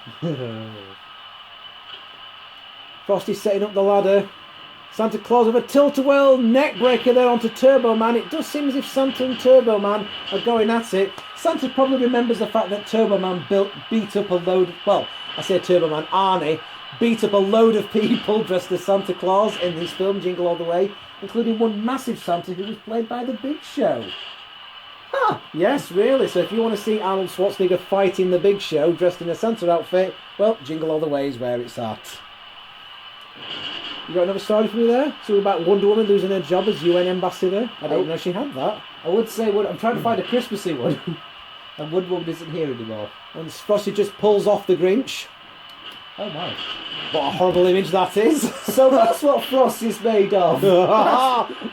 Frosty's setting up the ladder. Santa Claus with a tilt-a-whirl neck breaker there onto Turbo Man. It does seem as if Santa and Turbo Man are going at it. Santa probably remembers the fact that Turbo Man beat up a load... Well, I say Turbo Man, Arnie beat up a load of people dressed as Santa Claus in his film Jingle All the Way, including one massive Santa who was played by The Big Show. Ah, yes, really. So if you want to see Arnold Schwarzenegger fighting The Big Show dressed in a Santa outfit, well, Jingle All the Way is where it's at. You got another story for me there? So about Wonder Woman losing her job as UN ambassador? I didn't know she had that. I would say, I'm trying to find a Christmassy one. And Wonder Woman isn't here anymore. And Frosty just pulls off the Grinch. Oh my. What a horrible image that is. So that's what Frosty's made of.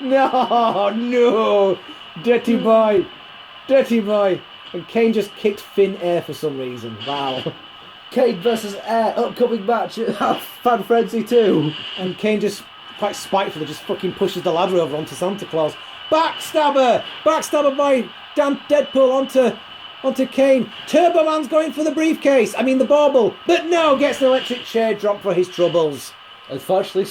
No. Dirty boy. Dirty boy. And Kane just kicked thin air for some reason. Wow. Kane versus Air, upcoming match at Fan Frenzy 2. And Kane just, quite spitefully, just fucking pushes the ladder over onto Santa Claus. Backstabber! Backstabber by Deadpool onto Kane. Turbo Man's going for the briefcase. I mean the bauble. But no, gets an electric chair drop for his troubles. Unfortunately,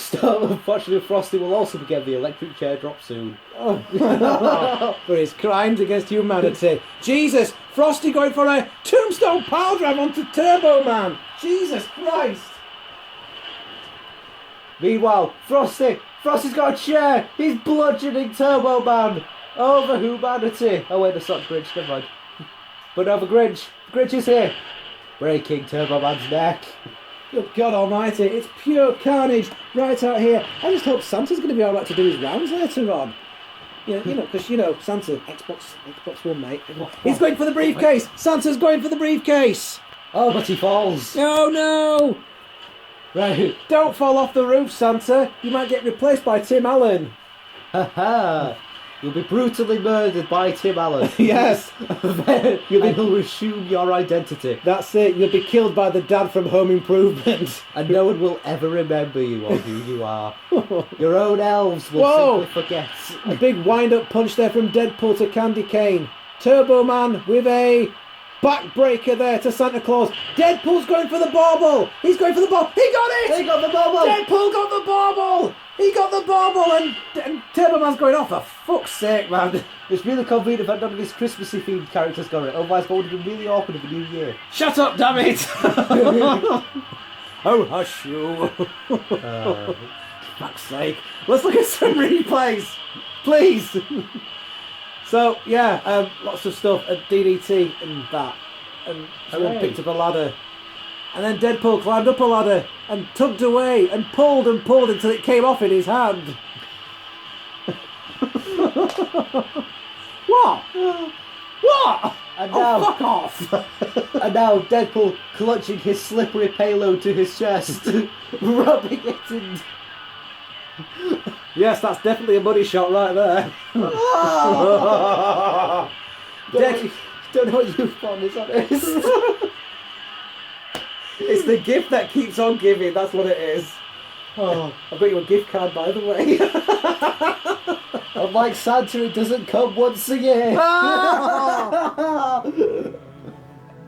Frosty will also get the electric chair drop soon. For his crimes against humanity. Jesus, Frosty going for a tombstone power drive onto Turbo Man. Jesus Christ. Meanwhile, Frosty's got a chair. He's bludgeoning Turbo Man over humanity. Oh wait, that's not Grinch, never mind. But no, the Grinch is here, breaking Turbo Man's neck. Good God Almighty, it's pure carnage right out here. I just hope Santa's going to be alright to do his rounds later on. Because Santa, Xbox One, mate. He's going for the briefcase. Santa's going for the briefcase. Oh, but he falls. No. Right. Don't fall off the roof, Santa. You might get replaced by Tim Allen. Ha. You'll be brutally murdered by Tim Allen. Yes. He'll assume your identity. That's it. You'll be killed by the dad from Home Improvement. And no one will ever remember you or who you are. Your own elves will simply forget. A big wind-up punch there from Deadpool to Candy Cane. Turbo Man with a backbreaker there to Santa Claus. Deadpool's going for the bauble. He's going for the bauble. He got it! He got the bauble! Deadpool got the bauble! He got the bauble and Turbo Man's going off. For fuck's sake, man. It's really convenient that none of his Christmassy themed characters got it. Otherwise, it would have been really awkward in the new year. Shut up, damn it! Oh, hush you. Fuck's sake. Let's look at some replays, please. So, yeah, lots of stuff at DDT and that. And someone picked up a ladder. And then Deadpool climbed up a ladder and tugged away and pulled until it came off in his hand. What? What? And now, fuck off! And now Deadpool clutching his slippery payload to his chest, rubbing it in. Yes, that's definitely a money shot right there. Don't know what you've done, is honest. It's the gift that keeps on giving, that's what it is. Oh, I've got you a gift card, by the way. Unlike Santa, it doesn't come once a year.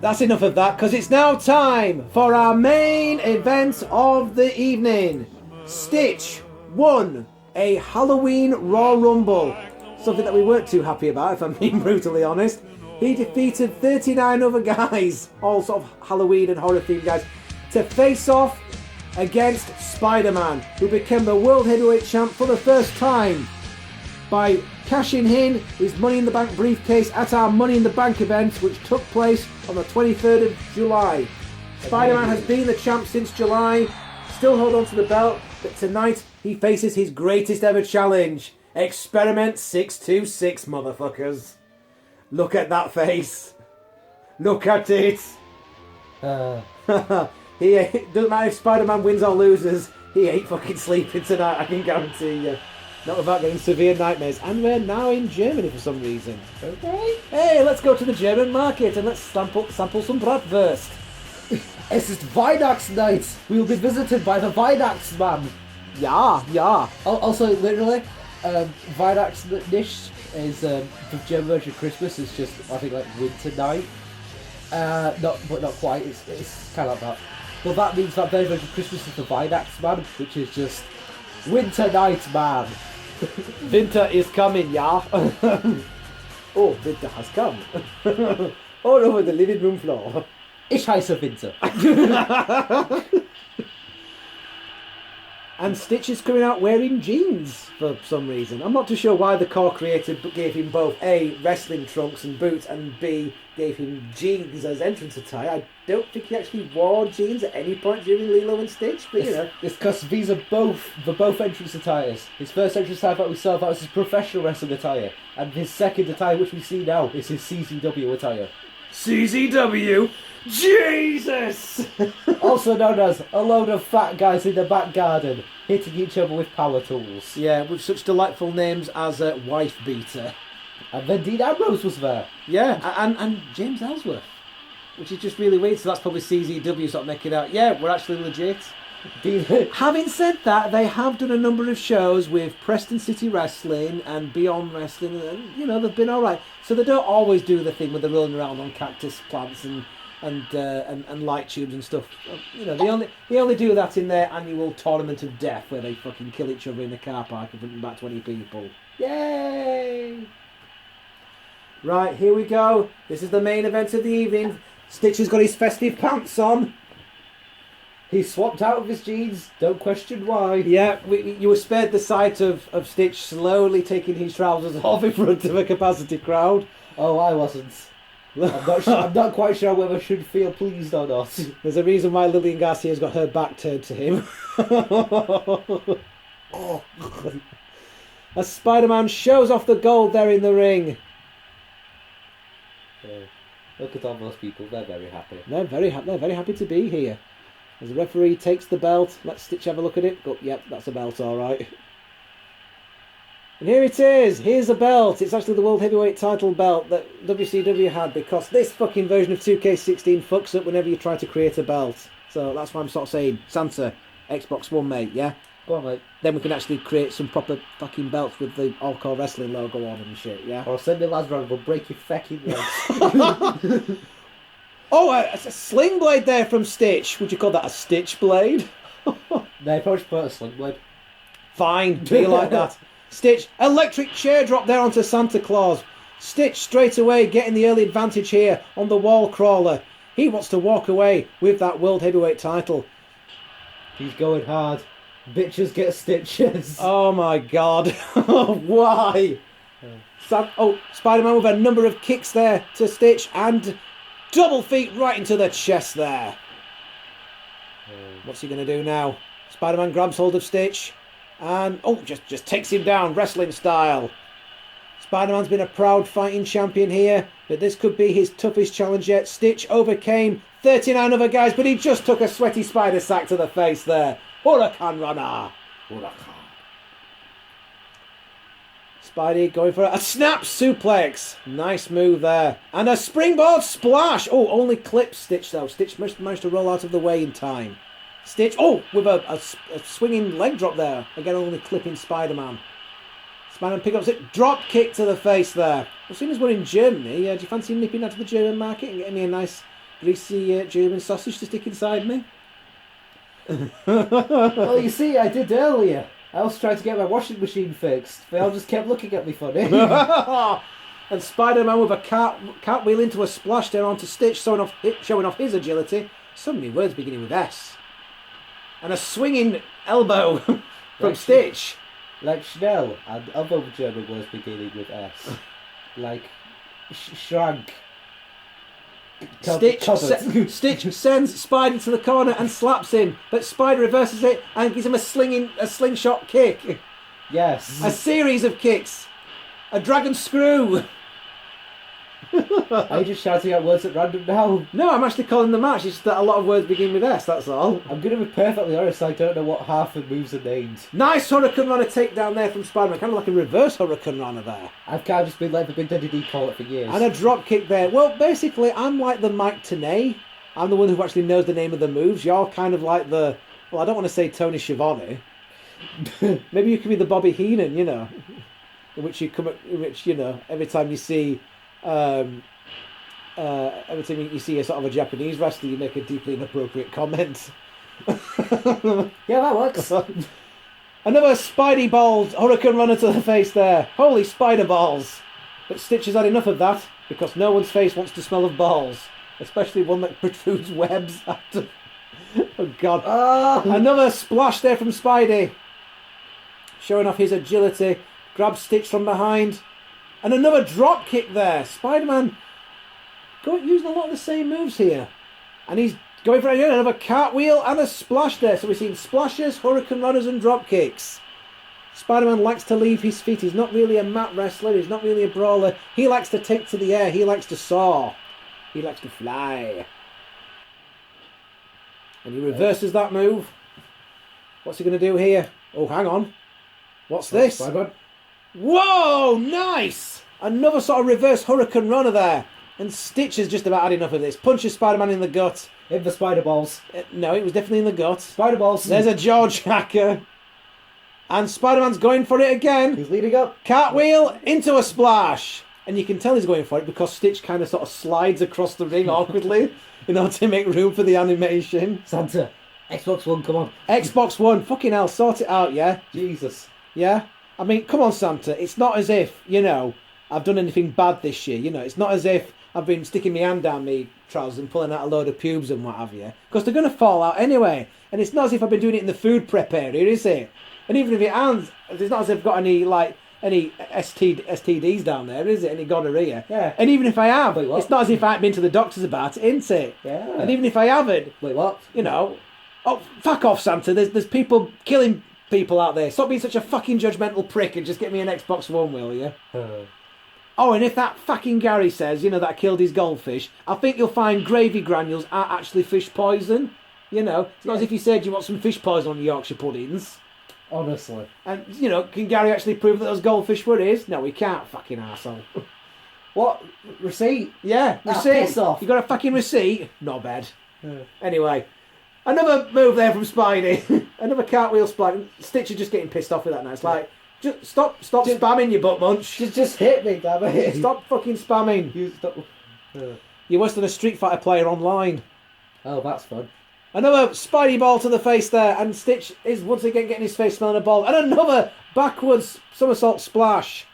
That's enough of that, because it's now time for our main event of the evening. Stitch won a Halloween Raw Rumble. Something that we weren't too happy about, if I'm being brutally honest. He defeated 39 other guys, all sort of Halloween and horror themed guys, to face off against Spider-Man, who became the World Heavyweight Champ for the first time by cashing in his Money in the Bank briefcase at our Money in the Bank event, which took place on the 23rd of July. Spider-Man has been the champ since July, still hold on to the belt, but tonight he faces his greatest ever challenge. Experiment 626, motherfuckers. Look at that face. Look at it. He doesn't matter if Spider-Man wins or loses, he ain't fucking sleeping tonight, I can guarantee you. Not without getting severe nightmares. And we're now in Germany for some reason. Okay. Hey, let's go to the German market and let's sample some Bratwurst. Es ist Weihnachtsnight. We will be visited by the Weihnachtsmann. Ja. Also, literally, Weihnachtsnicht is the German version of Christmas. Is just, I think, like winter night. Not quite. It's kind of like that. But that means that their version of Christmas is the Weihnachtsmann, which is just winter night man. Winter is coming, ja. Oh, winter has come. All over the living room floor. Ich heiße Winter. And Stitch is coming out wearing jeans for some reason. I'm not too sure why the core creator gave him both A, wrestling trunks and boots, and B, gave him jeans as entrance attire. I don't think he actually wore jeans at any point during Lilo and Stitch, but you know. It's because these are both entrance attires. His first entrance attire that we saw, that was his professional wrestling attire. And his second attire, which we see now, is his CZW attire. CZW? Jesus! Also known as a load of fat guys in the back garden, hitting each other with power tools. Yeah, with such delightful names as Wife Beater. And then Dean Ambrose was there. Yeah, and James Ellsworth. Which is just really weird, so that's probably CZW sort of making out, yeah, we're actually legit. Having said that, they have done a number of shows with Preston City Wrestling and Beyond Wrestling, and you know they've been all right. So they don't always do the thing where they're rolling around on cactus plants and light tubes and stuff. You know, they only do that in their annual tournament of death where they fucking kill each other in a car park in front of about 20 people. Yay! Right, here we go. This is the main event of the evening. Stitch has got his festive pants on. He swapped out of his jeans, don't question why. Yeah, you were spared the sight of Stitch slowly taking his trousers off in front of a capacity crowd. Oh, I wasn't. I'm not quite sure whether I should feel pleased or not. There's a reason why Lillian Garcia's got her back turned to him. Oh. As Spider-Man shows off the gold there in the ring. Look at all those people, they're very happy. They're very happy to be here. As the referee takes the belt, let's Stitch have a look at it. Oh, yep, that's a belt, all right. And here it is. Here's a belt. It's actually the World Heavyweight title belt that WCW had, because this fucking version of 2K16 fucks up whenever you try to create a belt. So that's why I'm sort of saying, Santa, Xbox One, mate, yeah? Go on, mate. Then we can actually create some proper fucking belts with the All-CAW Wrestling logo on and shit, yeah? Or send me lads round, we'll break your fucking legs. Oh, a sling blade there from Stitch. Would you call that a Stitch blade? No, probably put a sling blade. Fine, be like that. Stitch, electric chair drop there onto Santa Claus. Stitch straight away getting the early advantage here on the wall crawler. He wants to walk away with that World Heavyweight title. He's going hard. Bitches get stitches. Oh my god. Why? Spider-Man with a number of kicks there to Stitch and double feet right into the chest there. What's he going to do now? Spider-Man grabs hold of Stitch and just takes him down wrestling style. Spider-Man's been a proud fighting champion here, but this could be his toughest challenge yet. Stitch overcame 39 other guys, but he just took a sweaty spider sack to the face there. Hurricane Runner. Hurricane. Spidey going for a snap suplex. Nice move there. And a springboard splash. Oh, only clips Stitch though. Stitch managed to roll out of the way in time. Stitch, with a swinging leg drop there. Again, only clipping Spider-Man. Spider-Man pick up it. Drop kick to the face there. As soon as we're in Germany, do you fancy nipping out to the German market and getting me a nice greasy German sausage to stick inside me? Well, you see, I did earlier. I was trying to get my washing machine fixed. They all just kept looking at me funny. And Spider-Man with a cartwheel into a splash down onto Stitch, showing off his agility. So many words beginning with S. And a swinging elbow from Stitch. Like Schnell and other German words beginning with S. Like shrank. Stitch sends Spider to the corner and slaps him, but Spider reverses it and gives him a slingshot kick. Yes. A series of kicks. A dragon screw. Are you just shouting out words at random now? No, I'm actually calling the match. It's just that a lot of words begin with S, that's all. I'm going to be perfectly honest, I don't know what half the moves are named. Nice Hurricane Runner takedown there from Spider-Man. Kind of like a reverse Hurricane Runner there. I've kind of just been letting the Big Daddy D call it for years. And a drop kick there. Well, basically, I'm like the Mike Tenay. I'm the one who actually knows the name of the moves. You're kind of like the... Well, I don't want to say Tony Schiavone. Maybe you could be the Bobby Heenan, you know. Every time you see... every time you see a sort of a Japanese wrestler, you make a deeply inappropriate comment. Yeah, that works. Another Spidey balls Hurricane Runner to the face there. Holy spider balls! But Stitch has had enough of that, because no one's face wants to smell of balls, especially one that protrudes webs out of Oh, God. Ah! Another splash there from Spidey. Showing off his agility. Grabs Stitch from behind. And another drop kick there. Spider-Man using a lot of the same moves here. And he's going for another cartwheel and a splash there. So we've seen splashes, hurricane runners and drop kicks. Spider-Man likes to leave his feet. He's not really a mat wrestler. He's not really a brawler. He likes to take to the air. He likes to soar. He likes to fly. And he reverses that move. What's he going to do here? Oh, hang on. What's this? Spider-Man. Whoa, nice! Another sort of reverse hurricane runner there. And Stitch has just about had enough of this. Punches Spider-Man in the gut. In the spider balls. No, it was definitely in the gut. Spider balls. There's a George hacker. And Spider-Man's going for it again. He's leading up. Cartwheel into a splash. And you can tell he's going for it because Stitch kind of sort of slides across the ring awkwardly in order to make room for the animation. Santa, Xbox One, come on. Xbox One, fucking hell, sort it out, yeah? Jesus. Yeah? I mean, come on, Santa. It's not as if, I've done anything bad this year. It's not as if I've been sticking my hand down me trousers and pulling out a load of pubes and what have you. Because they're going to fall out anyway. And it's not as if I've been doing it in the food prep area, is it? And even if it has, it's not as if I've got any STDs down there, is it? Any gonorrhea? Yeah. And even if I have, Wait, what? it's not as if I haven't been to the doctors about it, isn't it? Yeah. And even if I haven't, Wait, what? oh, fuck off, Santa. There's people killing people out there. Stop being such a fucking judgmental prick and just get me an Xbox One, will you? Oh, and if that fucking Gary says, that I killed his goldfish, I think you'll find gravy granules are actually fish poison. It's not as if you said you want some fish poison on your Yorkshire puddings. Honestly. And, can Gary actually prove that those goldfish were his? No, he can't, fucking arsehole. What? Receipt? Yeah, Ah, receipt. piss off. You got a fucking receipt? Not bad. Anyway, another move there from Spidey. Another cartwheel splash. Stitch is just getting pissed off with that now. It's like, just stop spamming, you butt munch. Just hit me, damn it. Stop fucking spamming. You're worse than a Street Fighter player online. Oh, that's fun. Another Spidey ball to the face there, and Stitch is once again getting his face smelling a ball. And another backwards somersault splash.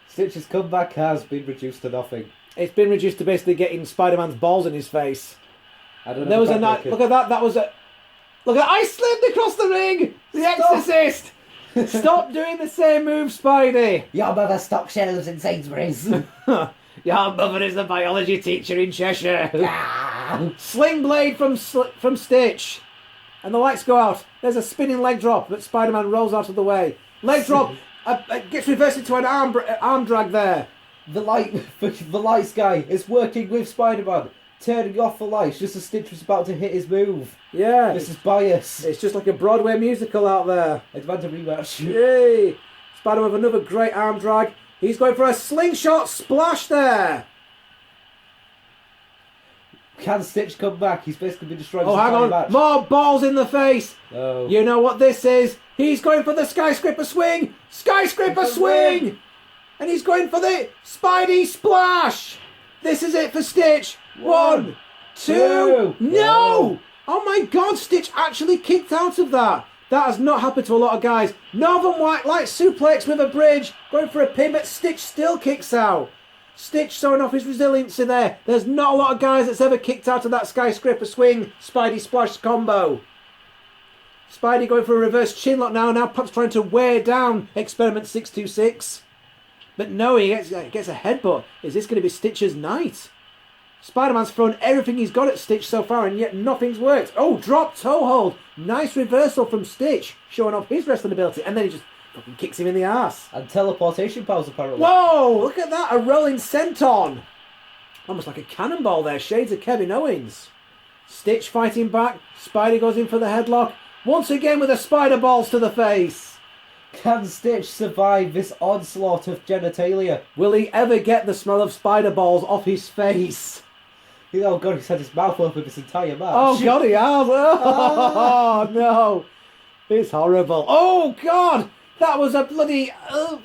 Stitch's comeback has been reduced to nothing. It's been reduced to basically getting Spider-Man's balls in his face. I don't know. There was a night. Look at that. That was a. Look at that. I slipped across the ring. The Exorcist. Stop doing the same move, Spidey. Your mother stocks shelves in Sainsbury's. Your mother is the biology teacher in Cheshire. Sling blade from Stitch. And the lights go out. There's a spinning leg drop, but Spider-Man rolls out of the way. Leg drop gets reversed into an arm drag there. The lights guy is working with Spider-Man, turning off the lights just as Stitch was about to hit his move. Yeah. This is bias. It's just like a Broadway musical out there. I demand a rematch. Yay! Spider-Man with another great arm drag. He's going for a slingshot splash there. Can Stitch come back? He's basically been destroyed. Oh, hang on. Match. More balls in the face. Oh. You know what this is? He's going for the skyscraper swing. Skyscraper swing. And he's going for the Spidey splash. This is it for Stitch. One, two. No! Oh my God, Stitch actually kicked out of that. That has not happened to a lot of guys. Northern White light suplex with a bridge. Going for a pin, but Stitch still kicks out. Stitch showing off his resiliency there. There's not a lot of guys that's ever kicked out of that skyscraper swing Spidey splash combo. Spidey going for a reverse chinlock now. Now Pop's trying to wear down Experiment 626. But no, he gets a headbutt. Is this going to be Stitch's night? Spider-Man's thrown everything he's got at Stitch so far, and yet nothing's worked. Oh, drop toe hold. Nice reversal from Stitch, showing off his wrestling ability. And then he just fucking kicks him in the ass. And teleportation powers, apparently. Whoa, look at that. A rolling senton. Almost like a cannonball there. Shades of Kevin Owens. Stitch fighting back. Spidey goes in for the headlock. Once again with a spider balls to the face. Can Stitch survive this onslaught of genitalia? Will he ever get the smell of spider balls off his face? Oh God, he's had his mouth open this entire match. Oh God, he has. Oh no. It's horrible. Oh God. That was a bloody...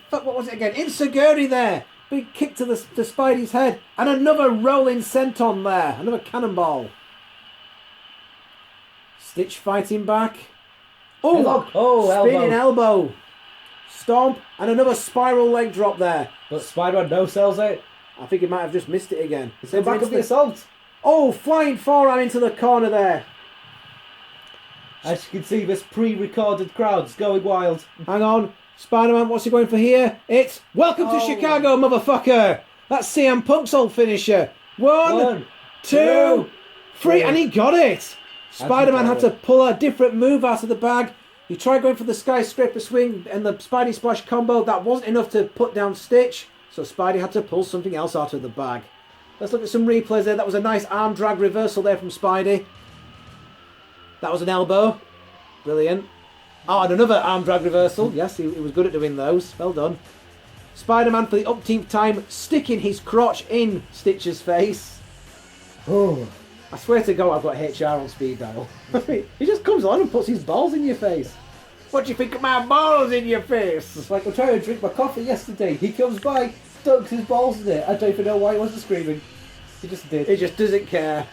what was it again? Insecurity there. Big kick to Spidey's head. And another rolling senton there. Another cannonball. Stitch fighting back. Oh, spinning elbow. Stomp. And another spiral leg drop there. But Spider-Man no-sells it. I think he might have just missed it again. He's back of the assault. Oh, flying forearm into the corner there. As you can see, this pre-recorded crowd's going wild. Hang on. Spider-Man, what's he going for here? It's Welcome to Chicago, motherfucker! That's CM Punk's old finisher. One, two, three, and he got it! Spider-Man had to pull a different move out of the bag. He tried going for the skyscraper swing and the Spidey Splash combo. That wasn't enough to put down Stitch, so Spidey had to pull something else out of the bag. Let's look at some replays there. That was a nice arm drag reversal there from Spidey. That was an elbow. Brilliant. Oh, and another arm drag reversal. Yes, he was good at doing those. Well done. Spider-Man for the umpteenth time sticking his crotch in Stitch's face. Oh, I swear to God I've got HR on speed dial. He just comes on and puts his balls in your face. What do you think of my balls in your face? It's like I'm trying to drink my coffee yesterday. He comes by, dunks his balls in it. I don't even know why he wasn't screaming. He just did. He just doesn't care.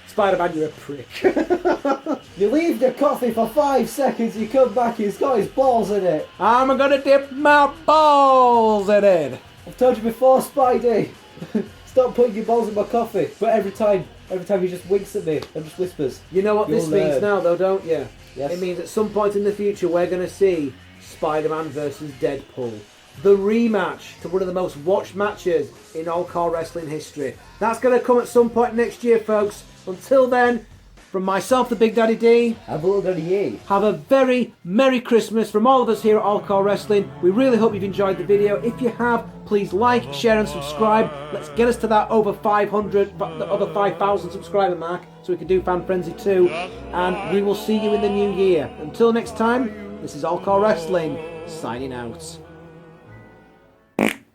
Spider-Man, you're a prick. You leave the coffee for 5 seconds, you come back, he's got his balls in it. I'm gonna dip my balls in it. I've told you before, Spidey. Stop putting your balls in my coffee. But every time he just winks at me and just whispers. You know what this means now, though, don't you? Yes. It means at some point in the future we're going to see Spider-Man versus Deadpool. The rematch to one of the most watched matches in All-CAW Wrestling history. That's going to come at some point next year, folks. Until then, from myself, the Big Daddy D, and Little Daddy E, have a very Merry Christmas from all of us here at All-CAW Wrestling. We really hope you've enjoyed the video. If you have, please like, share and subscribe. Let's get us to that over 5,000 subscriber mark so we can do Fan Frenzy 2. And we will see you in the new year. Until next time, this is All-CAW Wrestling, signing out.